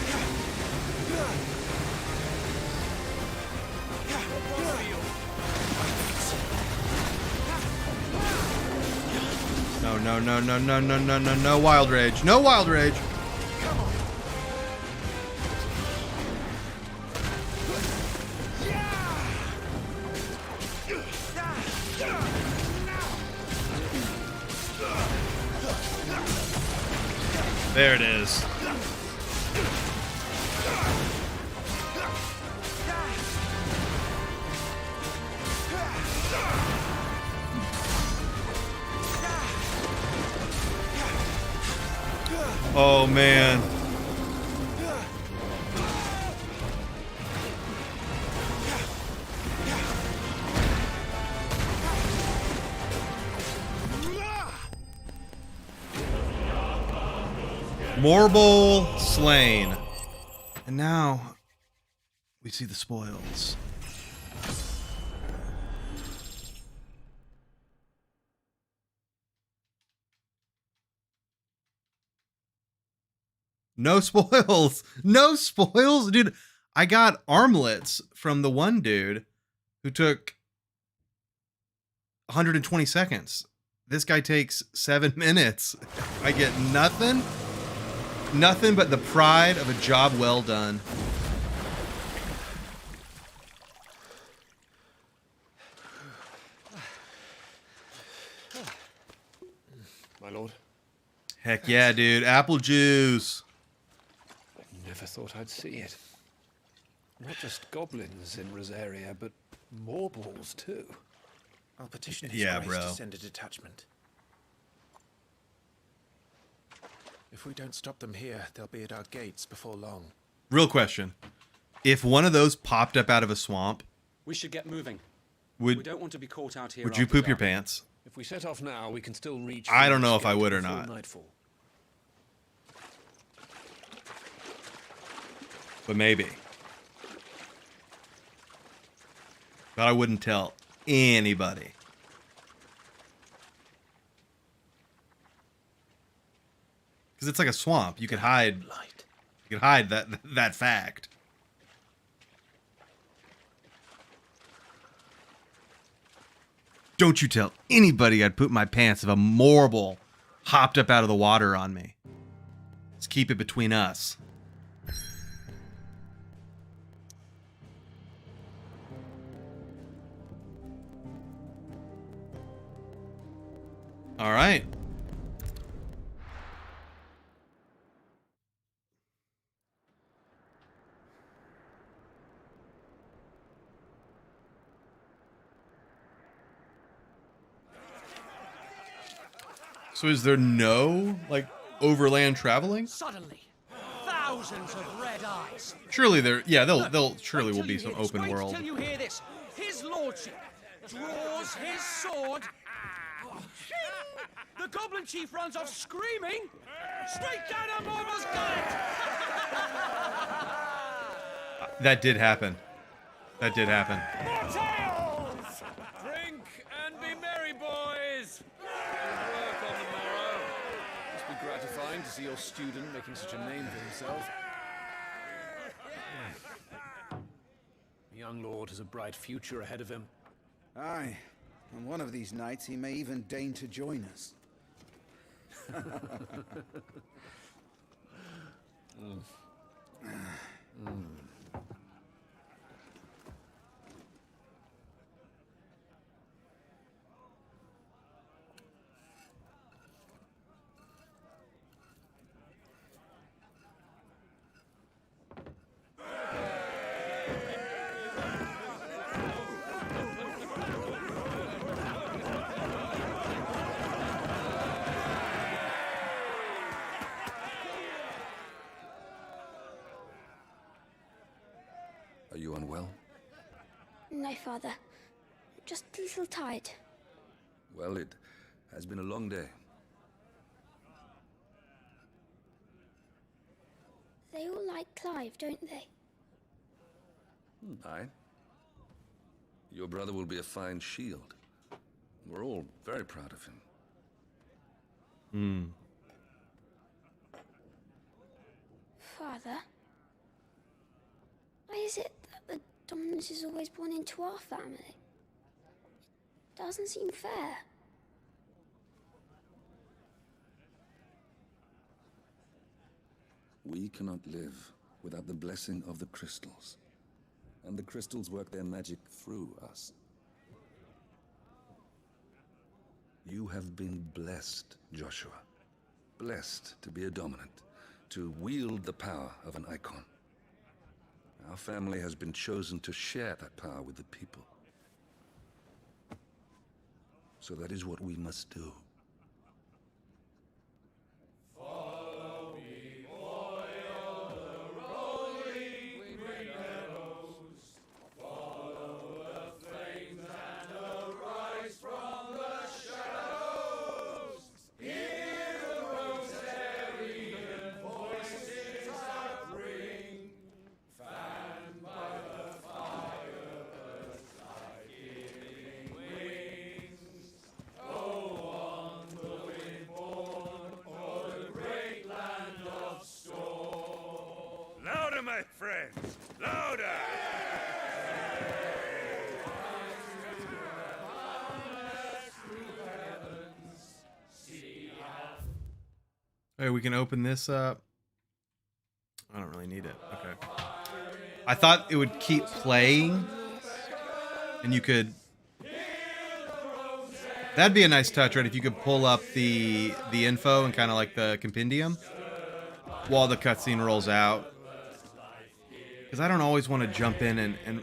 No, no, no, no, no, no, no, no, no wild rage. No wild rage. There it is. Oh, man. Morble slain. And now we see the spoils. No spoils. No spoils. Dude, I got armlets from the one dude who took 120 seconds. This guy takes 7 minutes. I get nothing. Nothing but the pride of a job well done. My lord. Heck yeah, dude. Apple juice. Never thought I'd see it. Not just goblins in Rosaria, but morbles too. I'll petition his Yeah, grace bro. to send a detachment. If we don't stop them here, they'll be at our gates before long. Real question. If one of those popped up out of a swamp, We should get moving. we We don't want to be caught out here. would you after poop your dark. pants? If we set off now, we can still reach. I don't know if I Phoenix would or before not. Nightfall. But maybe. But I wouldn't tell anybody. Because it's like a swamp. You could hide. You could hide that fact. Don't you tell anybody I'd poop my pants if a morble hopped up out of the water on me. Let's keep it between us. All right. So is there no like overland traveling? Suddenly, thousands of red eyes. Surely there, yeah, they'll surely will be some open Wait world. till you hear this. His lordship draws his sword. The goblin chief runs off screaming, straight down a mortal's gullet. That did happen. That did happen. Mortals! Drink and be merry, boys! Good work on the morrow. Must be gratifying to see your student making such a name for himself. The young lord has a bright future ahead of him. Aye, and one of these nights he may even deign to join us. Are you unwell? No, Father. Just a little tired. Well, it has been a long day. They all like Clive, don't they? Aye. Your brother will be a fine shield. We're all very proud of him. Father? Why is it that the dominance is always born into our family? It doesn't seem fair. We cannot live without the blessing of the crystals. And the crystals work their magic through us. You have been blessed, Joshua. Blessed to be a dominant, to wield the power of an icon. Our family has been chosen to share that power with the people. So that is what we must do. Louder, my friends! Louder! Hey, we can open this up. I don't really need it. Okay. I thought it would keep playing, and you could. That'd be a nice touch, right? If you could pull up the info and kind of like the compendium while the cutscene rolls out. Because I don't always want to jump in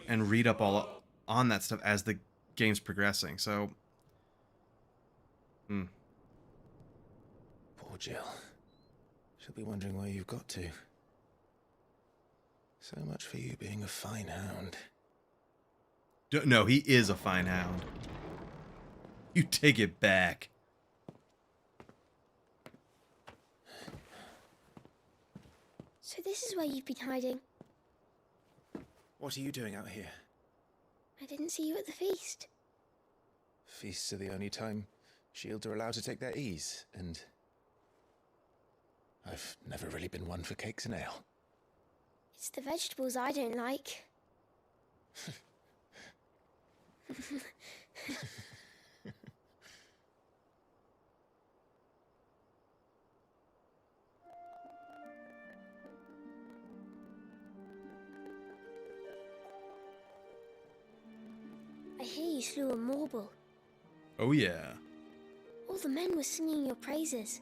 and read up all on that stuff as the game's progressing. So, Poor Jill. She'll be wondering where you've got to. So much for you being a fine hound. No, he is a fine hound. You take it back. So this is where you've been hiding. What are you doing out here? I didn't see you at the feast. Feasts are the only time shields are allowed to take their ease, and I've never really been one for cakes and ale. It's the vegetables I don't like. I hear you slew a marble. Oh yeah. All the men were singing your praises.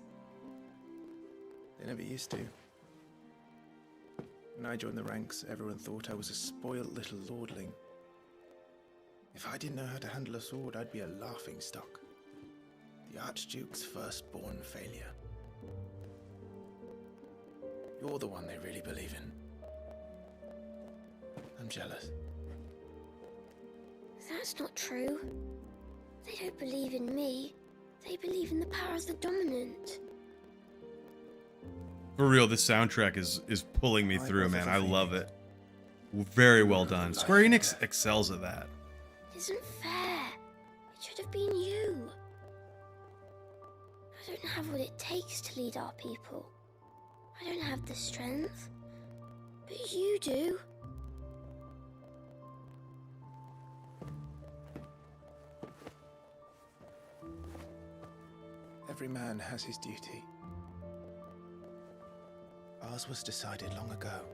They never used to. When I joined the ranks, everyone thought I was a spoiled little lordling. If I didn't know how to handle a sword, I'd be a laughingstock. The Archduke's firstborn failure. You're the one they really believe in. I'm jealous. That's not true. They don't believe in me. They believe in the power of the dominant. For real, this soundtrack is pulling me through, man. I love it. Very well done. Square Enix excels at that. It isn't fair. It should have been you. I don't have what it takes to lead our people. I don't have the strength. But you do. Every man has his duty. Ours was decided long ago,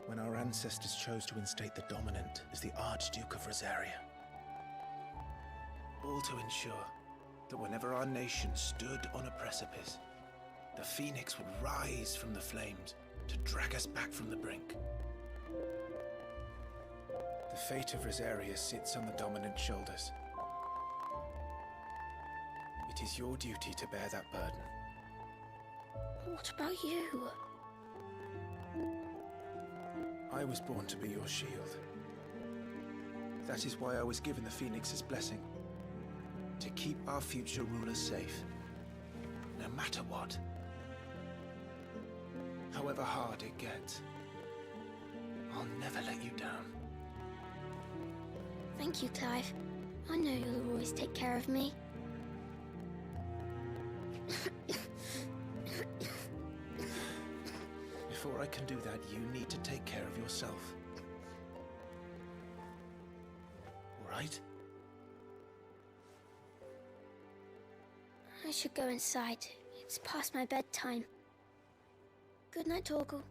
when our ancestors chose to instate the dominant as the Archduke of Rosaria. All to ensure that whenever our nation stood on a precipice, the Phoenix would rise from the flames to drag us back from the brink. The fate of Rosaria sits on the dominant's shoulders. It is your duty to bear that burden. What about you? I was born to be your shield. That is why I was given the Phoenix's blessing. To keep our future rulers safe. No matter what. However hard it gets. I'll never let you down. Thank you, Clive. I know you'll always take care of me. Before I can do that, you need to take care of yourself. Right? I should go inside. It's past my bedtime. Good night, Torgal.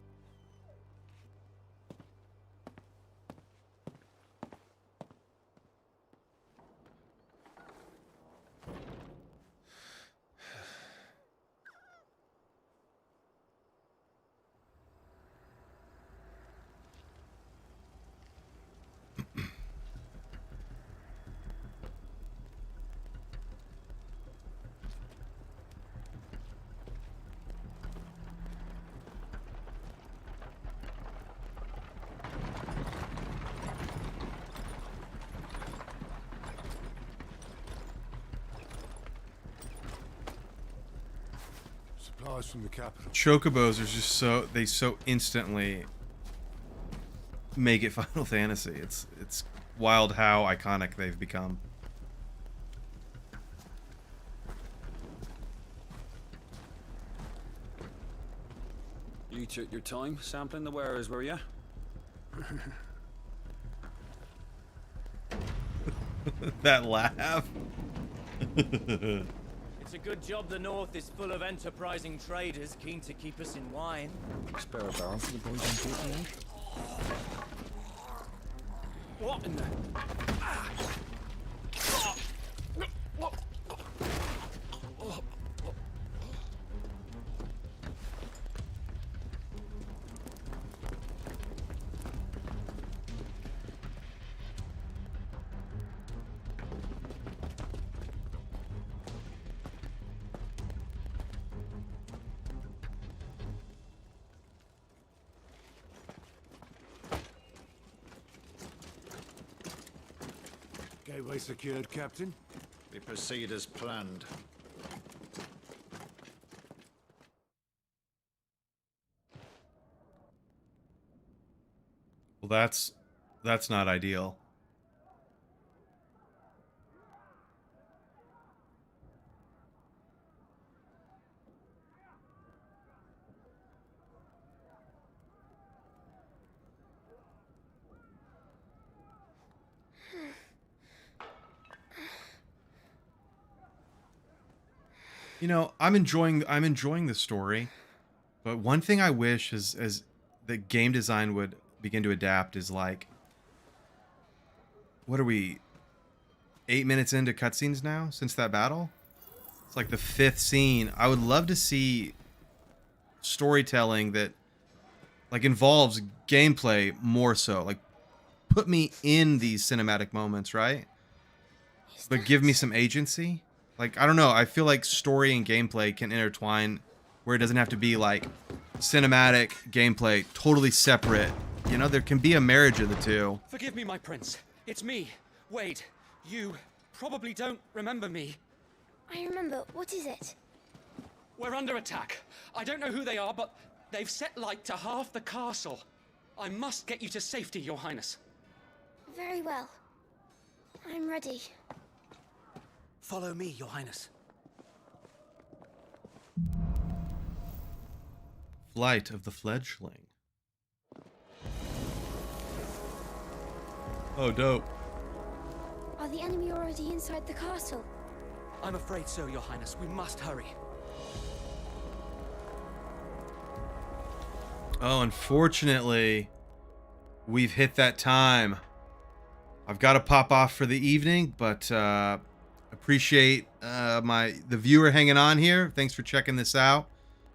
Replies from the capital. Chocobos are just so instantly make it Final Fantasy. It's wild how iconic they've become. You took your time sampling the wares, were ya? That laugh. It's a good job the North is full of enterprising traders keen to keep us in wine. Spare a barrel for the boys on board, eh? What in the... Gateway secured, Captain. We proceed as planned. Well, that's not ideal. You know, I'm enjoying the story, but one thing I wish is as the game design would begin to adapt is like, what are we, 8 minutes into cutscenes now since that battle? It's like the 5th scene. I would love to see storytelling that like involves gameplay more so. Like put me in these cinematic moments, right? But give me some agency. Like, I don't know. I feel like story and gameplay can intertwine where it doesn't have to be like cinematic gameplay totally separate. You know, there can be a marriage of the two. Forgive me, my prince. It's me, Wade. You probably don't remember me. I remember. What is it? We're under attack. I don't know who they are, but they've set light to half the castle. I must get you to safety, Your Highness. Very well. I'm ready. Follow me, Your Highness. Flight of the Fledgling. Oh, dope. Are the enemy already inside the castle? I'm afraid so, Your Highness. We must hurry. Oh, unfortunately, we've hit that time. I've got to pop off for the evening, but appreciate the viewer hanging on here. Thanks for checking this out.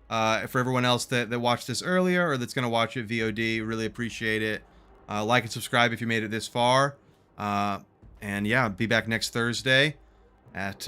For everyone else that watched this earlier or that's going to watch it VOD, really appreciate it. Like and subscribe if you made it this far. And yeah, be back next Thursday at